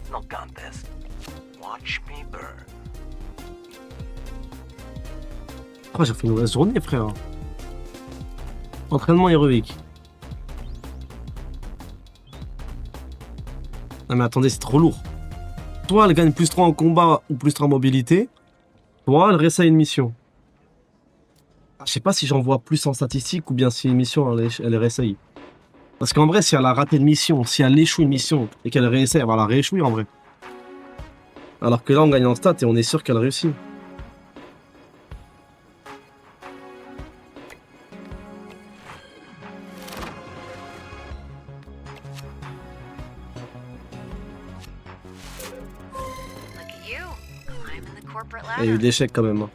Q: No contest. Watch me burn.
A: Ah, j'ai fait une mauvaise journée, frère. Entraînement héroïque. Non mais attendez, c'est trop lourd. Soit elle gagne plus 3 en combat ou plus 3 en mobilité, soit elle réessaye une mission. Je sais pas si j'en vois plus en statistique ou bien si une mission elle réessaye. Parce qu'en vrai, si elle a raté une mission, si elle échoue une mission et qu'elle réessaye, elle va la rééchouer en vrai. Alors que là, on gagne en stats et on est sûr qu'elle réussit. Il y a eu d'échecs quand même.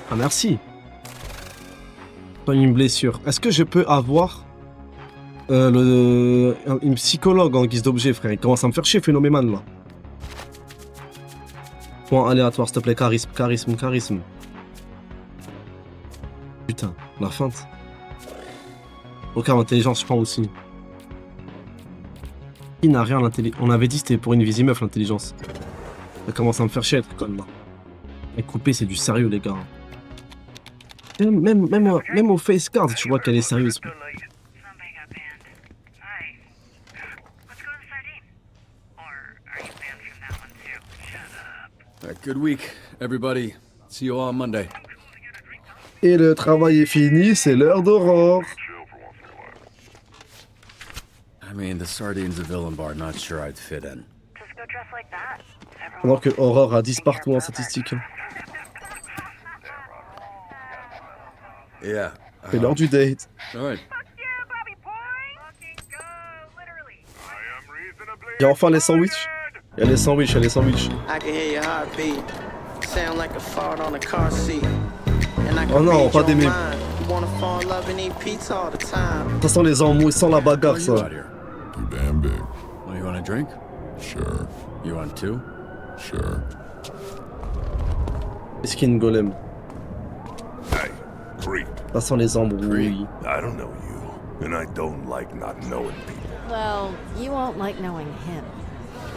A: Ah merci. Une blessure. Est-ce que je peux avoir une psychologue en guise d'objet, frère? Il commence à me faire chier, Phénoméman, là. Point aléatoire, s'il te plaît. Charisme. Putain, la feinte. Aucun intelligence, je prends aussi. Il n'a rien l'intelligence. On avait dit que c'était pour une Invisimeuf l'intelligence. Ça commence à me faire chier, être con là. Et couper, c'est du sérieux, les gars. Même au face card, tu vois qu'elle est sérieuse.
C: Good week, everybody. See you all on Monday.
A: Et le travail est fini, c'est l'heure d'Aurore.
C: I mean, the sardines of Villain Bar, not sure I'd fit in.
A: Pendant que Aurore a 10 partout en statistique.
C: Yeah.
A: C'est l'heure du date.
C: All right.
A: Il y a enfin les sandwichs. Il y a les sandwichs,
R: I can hear your heartbeat. Sound like a fart on a car seat. And I
A: Oh
R: can
A: non,
R: read
A: pas
R: your
A: d'aimer.
R: mind. You wanna fall in love and eat pizza all the time.
A: Ça sent les embrouilles, sans la bagarre, ça.
C: Too damn big. Well, you want a drink? Sure. You want two? Sure.
A: Skin Golem.
N: Hey, creep.
A: Ça sent les embrouilles.
N: I don't know you, and I don't like not knowing people.
H: Well, you won't like knowing him.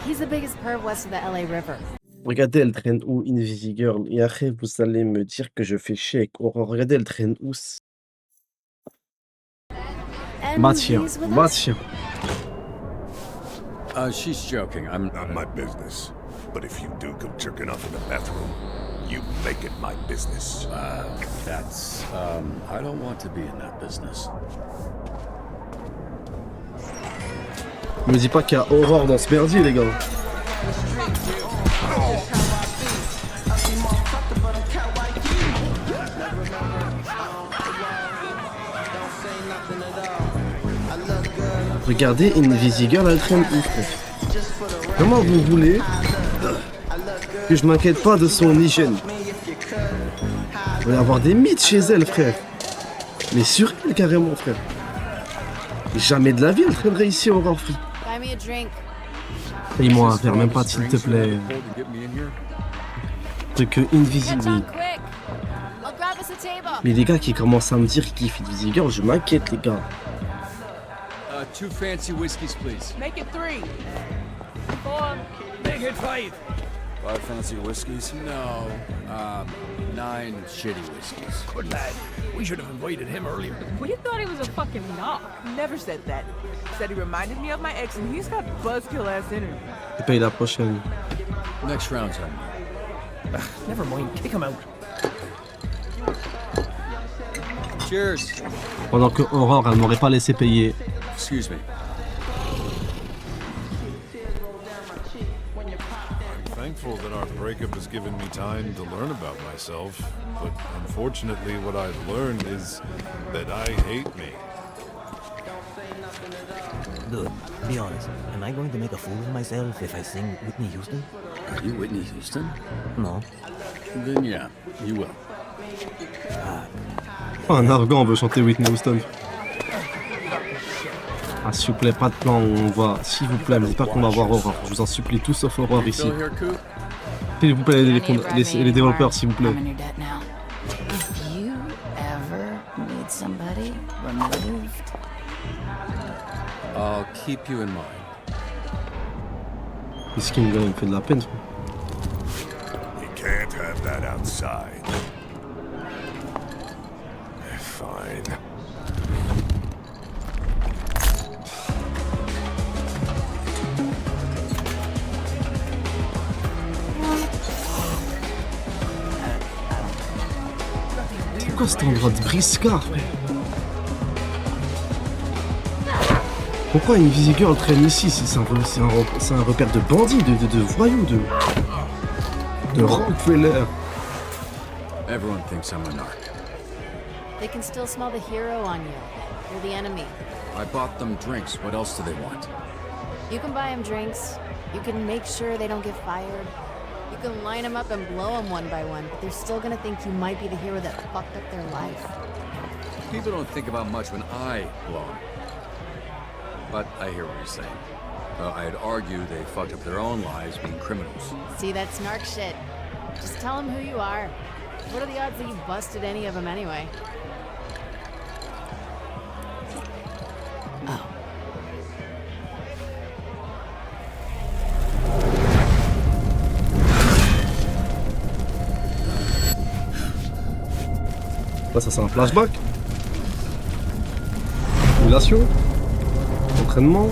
H: He's the biggest perv west of the LA River.
A: Regardez, elle traîne où, Invisigirl? Et après, vous allez me dire que je fais chier avec Aurore. Regardez, elle traîne où? Mathieu.
C: She's joking. I'm
N: not my business. But if you do go jerking off in the bathroom, you make it my business.
C: I don't want to be in that business.
A: Me dis pas qu'il y a Aurore dans ce merdier, les gars. Regardez, Invisigirl, elle traîne où, frère? Comment vous voulez que je m'inquiète pas de son hygiène? Il va y avoir des mythes chez elle, frère. Mais sur elle, carrément, frère. Jamais de la vie, elle traînerait ici, Aurore, frère.
H: Buy me a drink.
A: Paye-moi un verre, même pas, s'il te plaît. Truc que Invisible.
H: Quick. I'll grab us a table.
A: Mais les gars qui commencent à me dire qu'ils kiffent Invisible, je m'inquiète, les gars.
C: Two fancy whiskeys, please.
L: Make it 3.
J: 4. Make it 5.
C: 5 fancy whiskeys? No. 9 shitty whiskeys.
J: Good lad. We should have invited him earlier.
L: We thought he was a fucking knock. Never said that. Said he reminded me of my ex and he's got buzzkill ass energy.
A: Je paye la prochaine.
C: Next round's on me.
J: Never mind. Kick him out.
C: Cheers.
A: Pendant que Aurore, elle m'aurait pas laissé payer.
C: Excuse me.
S: I'm thankful that our breakup has given me time to learn about myself, but unfortunately what I've learned is that I hate me.
D: Dude, be honest. Am I going to make a fool of myself if I sing Whitney Houston?
C: Are you Whitney Houston?
D: No.
C: Then yeah, you will.
A: Oh, un arrogant veut chanter Whitney Houston. Ah, s'il vous plaît, pas de plan où on voit. S'il vous plaît, me dites pas qu'on va voir Aurore. Je vous en supplie, tout sauf Aurore ici. S'il vous plaît, les développeurs, s'il vous plaît.
T: If you ever need somebody removed,
C: I'll keep you in mind.
A: Qu'est-ce qui me fait de la peine?
N: You can't have that outside. Fine.
A: C'est quoi cet endroit de briscard, frère? Pourquoi une Invisigirl traîne ici? C'est un repère de bandits, de voyous, de Rockefeller.
C: Everyone thinks I'm a narc.
H: They can still smell the hero on you. You're the enemy.
C: I bought them drinks. What else do they want?
H: You can buy them drinks. You can make sure they don't get fired. You can line them up and blow them one by one, but they're still gonna think you might be the hero that fucked up their life.
C: People don't think about much when I blow 'em. But I hear what you're saying. I'd argue they fucked up their own lives being criminals.
H: See, that's narc shit. Just tell them who you are. What are the odds that you busted any of them anyway? Oh.
A: Là, ça c'est un flashback. Simulation. Entraînement.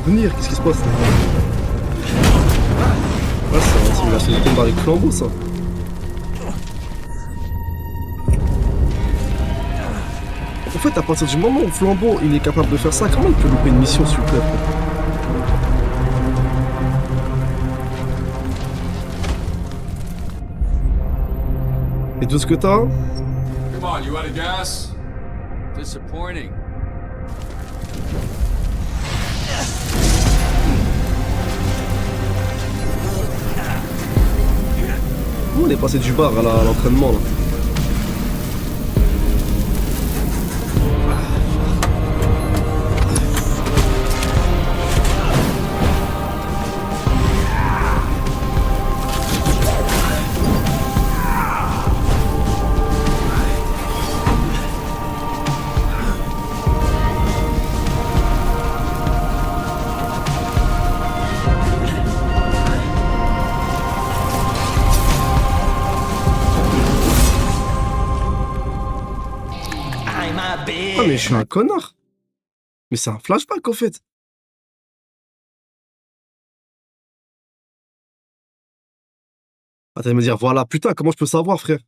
A: Venir, qu'est-ce qui se passe là? Ouais, c'est une simulation de combat avec flambeau ça. En fait, à partir du moment où Flambeau il est capable de faire ça, comment il peut louper une mission s'il vous plaît? Et tout ce que t'as?
C: Come on, you out of gas? Disappointing.
A: Où on est passé du bar à l'entraînement là? Ah mais je suis un connard. Mais c'est un flashback en fait. Attends, me dire voilà putain comment je peux savoir frère.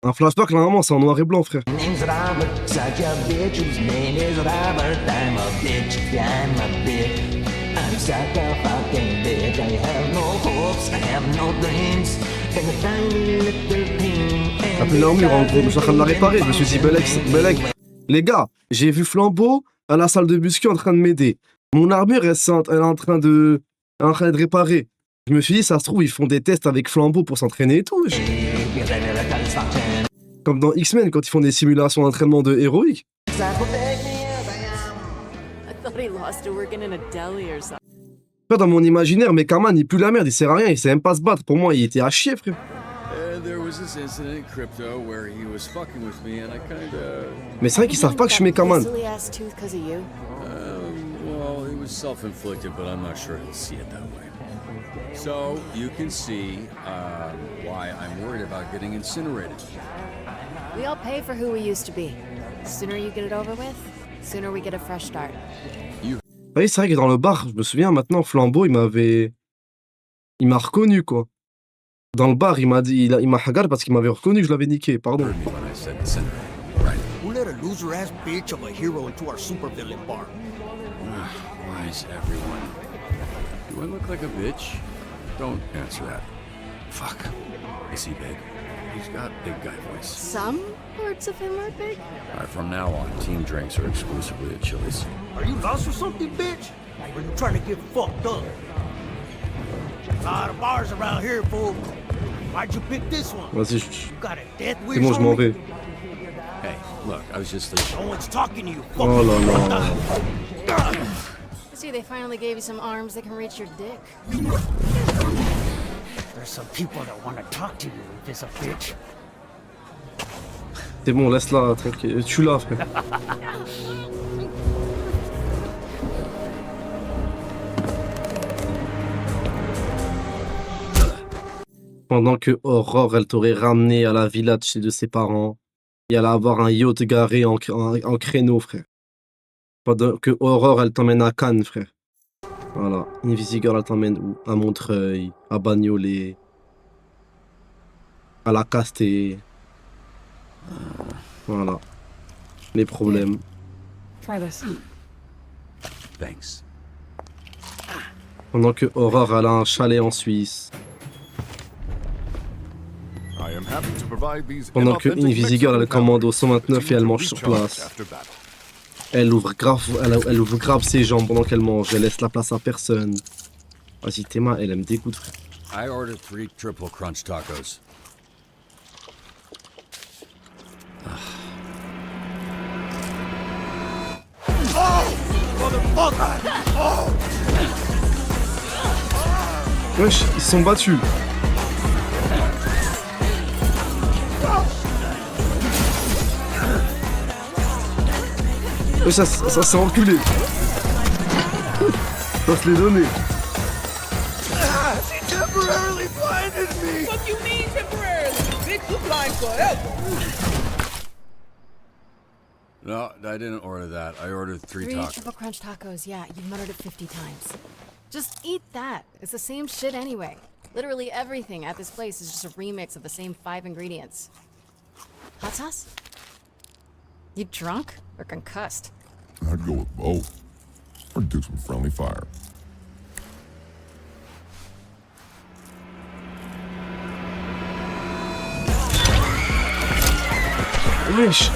A: Un flashback normalement c'est en noir et blanc frère.
R: Name's Robert, such a bitch whose name is Robert. I'm a bitch, I'm a bitch. I'm such a fucking bitch. I have no hopes, I have no dreams. And a tiny little thing.
A: Appelé l'armure en gros, je suis en train de la réparer. Je me suis dit Belek. Les gars, j'ai vu Flambeau à la salle de muscu en train de m'aider. Mon armure elle est en train d'être réparée. Je me suis dit ça se trouve ils font des tests avec Flambeau pour s'entraîner et tout. Comme dans X-Men quand ils font des simulations d'entraînement de héroïque.
H: I thought he lost to working in a deli or something.
A: Dans mon imaginaire, Mekaman il pue la merde, il sert à rien, il sait même pas se battre. Pour moi, il était à chier, frère. Mais c'est vrai qu'ils savent pas que je suis Mekaman.
C: Well, it was self-inflicted, but I'm not sure he'll see it that way. So, you can see why I'm worried about getting incinerated.
H: We all pay for who we used to be. The sooner you get it over with, the sooner we get a fresh start.
A: Oui, c'est vrai que dans le bar, je me souviens maintenant, Flambeau, il m'a reconnu, quoi. Dans le bar, il m'a hagar parce qu'il m'avait reconnu que je l'avais niqué, pardon.
R: Who let a loser ass bitch of a hero into our supervillain bar?
C: Why is everyone... Do I look like a bitch? Don't answer that. Fuck. Is he big? He's got big guy voice.
H: Some parts of him are big.
C: Alright, from now on, team drinks are exclusively at Chili's.
R: Are you lost or something, bitch? Or you trying to get fucked up? A lot of bars around here, fool. Why'd you pick this one?
A: Vas-y,
R: You got a death
A: c'est
R: wish
A: bon, je m'en
R: on me?
A: vais.
C: Hey, look, I was just...
R: No one's talking to you,
A: Oh là là.
H: I see they finally gave you some arms that can reach your dick.
R: There's some people that want to talk to you, you piece of bitch.
A: C'est bon, laisse-la, tranquille. Tue-la, frère. Pendant que Aurore, elle t'aurait ramené à la villa de chez ses parents, il allait avoir un yacht garé en créneau, frère. Pendant que Aurore, elle t'emmène à Cannes, frère. Voilà. Invisigirl, elle t'emmène où? À Montreuil, à Bagnolet, à la Casté. Voilà. Les problèmes.
M: Try this.
C: Thanks.
A: Pendant que Aurore, elle a un chalet en Suisse. Pendant que Invisigirl, elle commande au 129 et elle mange sur place. Elle ouvre grave ses jambes pendant qu'elle mange. Elle laisse la place à personne. Vas-y, Théma, elle me dégoûte, frère.
C: I ordered 3 triple crunch tacos.
A: Wesh, ils se sont battus. Wesh, ça s'est enculé. Ça se l'est donné.
L: temporarily blinded me! What you mean temporarily? Bitch, you blind forever!
C: No, I didn't order that. I ordered 3
H: Three
C: tacos.
H: triple crunch tacos, yeah, you've muttered it 50 times. Just eat that. It's the same shit anyway. Literally everything at this place is just a remix of the same 5 ingredients. Hot sauce? You drunk or concussed?
U: I'd go with both. Or do some friendly fire.
A: Wesh.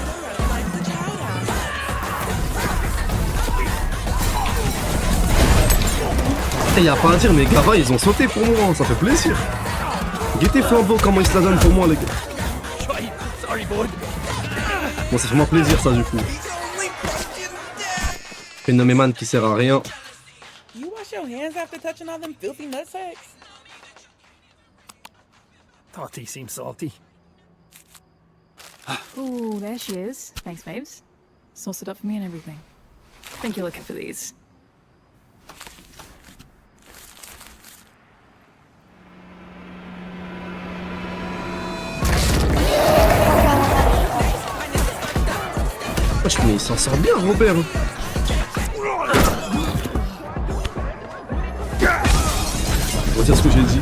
A: Et y a pas à dire, mais Gava, ils ont sauté pour moi, ça fait plaisir. Guettez Flambeau, comment ils se la donnent pour moi, les gars. Bon, ça fait moins plaisir, ça, du coup. Phénoméman qui sert à rien.
L: You wash your hands after touching all them filthy nutsacks?
J: Tati seems salty.
M: Ooh, there she is. Thanks, babes. Sauced it up for me and everything. Think you're looking for these.
A: Wesh, mais il s'en sort bien, Robert. Retire ce que j'ai dit.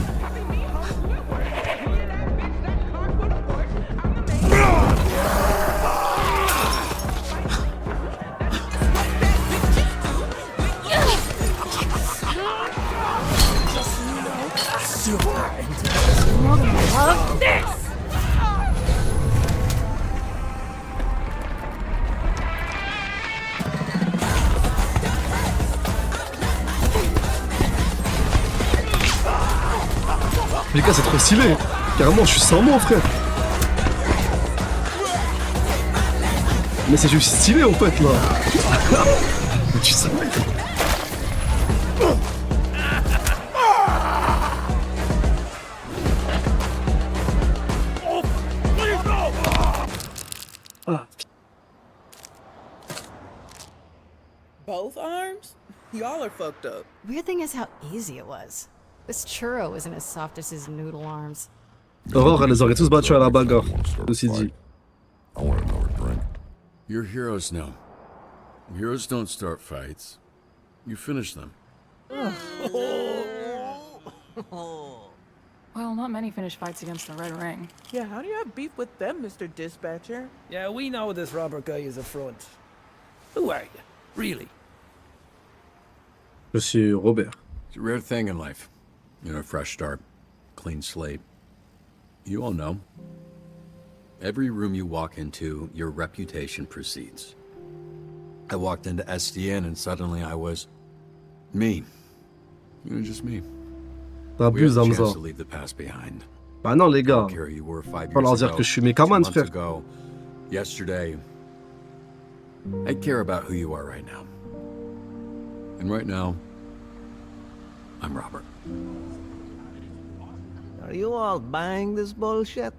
L: Love this!
A: Les gars, c'est trop stylé. Carrément, je suis sans mots, frère. Mais c'est juste stylé, en fait, là. Mais tu savais.
L: Both arms? Y'all are fucked up.
H: Weird thing is how easy it was. This churro isn't as soft as his noodle arms.
A: Aurore, elle les aurait tous battus à la bagarre. Ceci dit.
C: You're heroes now. Heroes don't start fights. You finish them.
M: Well, not many finish fights against the Red Ring.
L: Yeah, how do you have beef with them, Mr. Dispatcher?
J: Yeah, we know this Robert guy is a front. Who are you? Really?
A: Je suis Robert.
C: It's a rare thing in life. You know, a fresh start, clean slate. You all know. Every room you walk into, your reputation precedes. I walked into SDN and suddenly I was me. You know, just me.
A: T'abuses,
C: We have a chance
A: Hamza.
C: to leave the past behind.
A: Bah non, les gars.
C: Here you were 5
A: Faut leur
C: years
A: dire
C: ago,
A: que je suis
C: 2
A: Megaman,
C: months
A: frère.
C: ago, yesterday. I care about who you are right now. And right now, I'm Robert.
D: Are you all buying this bullshit?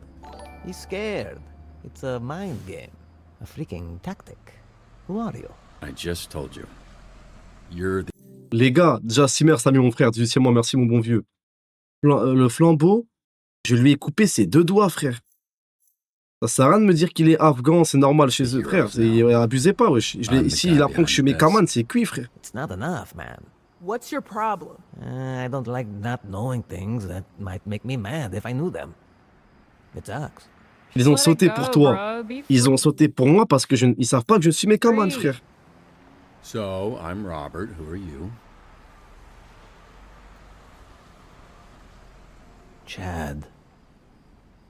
D: He's scared. It's a mind game. A freaking tactic. Who are you?
C: I just told you. You're the...
A: Les gars, déjà, Simer, Samy, mon frère, 18e, merci, mon bon vieux. Le flambeau, je lui ai coupé ses 2 doigts, frère. Ça sert à rien de me dire qu'il est afghan, c'est normal chez eux, frère. Abusez pas, wesh. Ici, il apprend que je suis Megaman, c'est cuit, frère.
D: It's not enough, man.
L: What's your problem?
D: I don't like not knowing things that might make me mad if I knew them. It sucks.
A: Ils ont sauté pour toi. Ils ont sauté pour moi parce que ils savent pas que je suis Megaman, frère.
C: So, I'm Robert. Who are you?
D: Chad.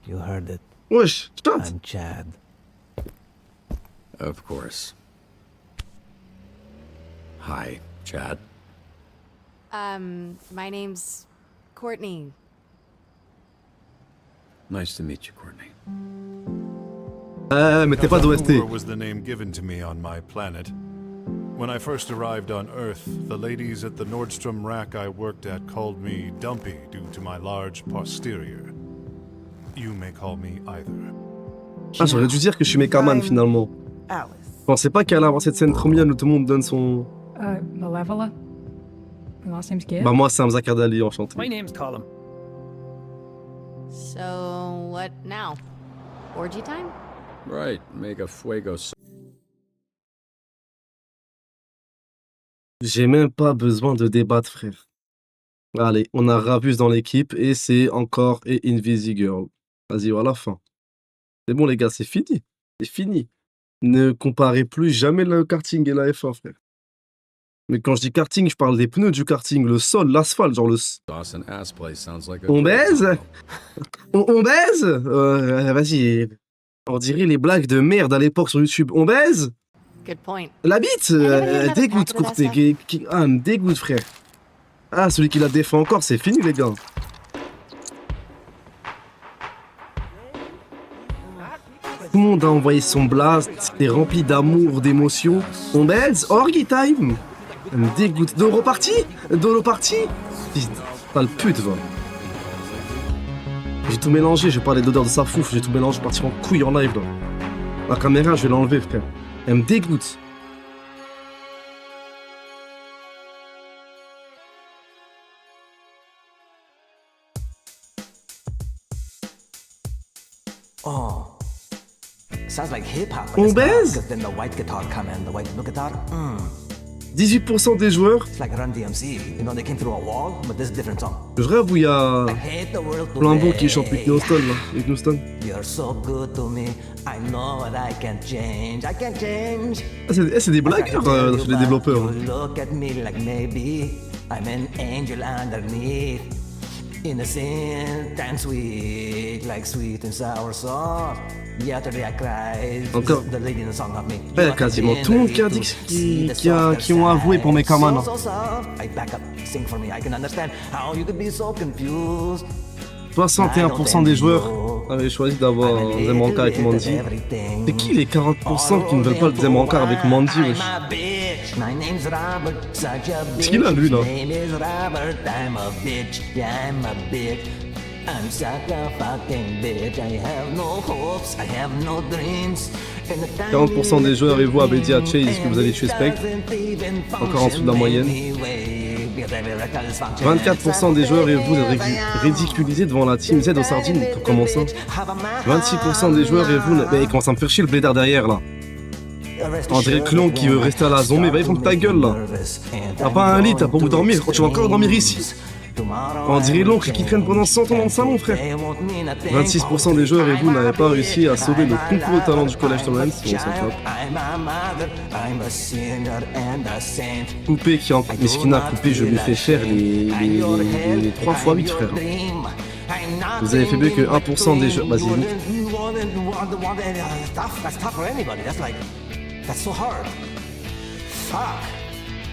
D: You heard it.
A: Wesh,
D: I'm Chad.
C: Of course. Hi, Chad.
H: My name's Courtney.
C: Nice to meet you, Courtney.
A: Mettez pas d'OST.
S: Kazanur was the name given to me on my planet. When I first arrived on Earth, the ladies at the Nordstrom rack I worked at called me Dumpy due to my large posterior. You may call me either.
A: Ah, j'aurais dû dire que je suis Megaman, finalement.
L: Alice.
A: Je pensais pas qu'elle allait avoir cette scène trop mignonne où tout le monde donne son...
M: Malevola? Your last name's Gibb?
A: Bah moi, c'est Hamza Kardali, enchanté.
J: My name's Colin.
H: So, what now? Orgy time?
C: Right, make a fuego.
A: J'ai même pas besoin de débattre, frère. Allez, on a Ravus dans l'équipe et c'est encore et Invisigirl. Vas-y, voilà la fin. C'est bon, les gars, c'est fini. C'est fini. Ne comparez plus jamais le karting et la F1, frère. Mais quand je dis karting, je parle des pneus du karting, le sol, l'asphalte, genre le...
C: Dawson Ass Place sounds like a
A: On
C: great
A: baise
C: combo.
A: On baise Vas-y. On dirait les blagues de merde à l'époque sur YouTube. On baise
H: Good point.
A: La bite dégoûte, Courté. Ah, me dégoûte, frère. Ah, celui qui la défend encore, c'est fini, les gars. Tout le monde a envoyé son blast, c'était rempli d'amour, d'émotion. On baise Orgy time. Elle me dégoûte. Dolo party T'as le pute, va. J'ai tout mélangé, j'ai parlé d'odeur de sa fouf, j'ai tout mélangé, je vais partir en couille en live, là. La caméra, je vais l'enlever, frère. Elle me dégoûte.
D: Oh. Sounds like hip-hop.
A: On baise
D: Because then the white guitar come in, the white blue guitar.
A: 18% des joueurs.
D: It's like Run DMC. You know, they came through a wall, but this is a different song.
A: Je rêve où il y a Flambeau qui chante Whitney Houston, là. Whitney Houston.
D: You're so good to me. I know what I can change. I can change.
A: Ah, c'est des blagueurs, les développeurs.
D: You look at me like maybe I'm an angel underneath. Innocent and sweet, like sweet and sour sauce. Yesterday I cried.
A: Encore.
D: The lady in the song of me.
A: Ouais, quasiment tout le monde qui a dit qui ont avoué pour mes Mechaman.
D: So soft. I back up, sing for me. I can understand how you could be so confused.
A: 61% des joueurs avaient choisi d'avoir un deuxième encart avec Mandy. C'est qui les 40% qui ne veulent pas le deuxième encart avec Mandy, wesh? C'est qui là, lui, là? 40% des joueurs et vous avez dit à Chase que vous allez tuer Spectre. Encore en dessous de la moyenne. 24% des joueurs et vous êtes ridiculisés devant la team Z aux sardines. Comment ça? 26% des joueurs et vous... Mais il commence à me faire chier le blédard derrière là. On dirait le clone qui veut rester à la zone, mais va y prendre ta gueule là. T'as pas un lit, t'as pas où dormir, tu vas encore dormir ici. On dirait l'oncle qui traîne pendant 100 ans dans le salon, frère. 26% des joueurs et vous n'avez pas réussi à sauver le concours de talent du collège Torrance. Bon, ça top. Coupé qui en... Mais ce qu'il a coupé, je lui fais faire les 3 x 8, frère. Vous avez fait mieux que 1% des joueurs. Vas-y, vous.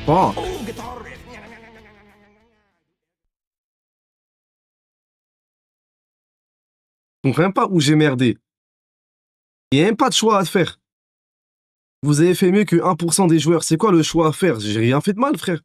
A: Oh. Je comprends même pas où j'ai merdé. Il n'y a même pas de choix à faire. Vous avez fait mieux que 1% des joueurs. C'est quoi le choix à faire? J'ai rien fait de mal, frère.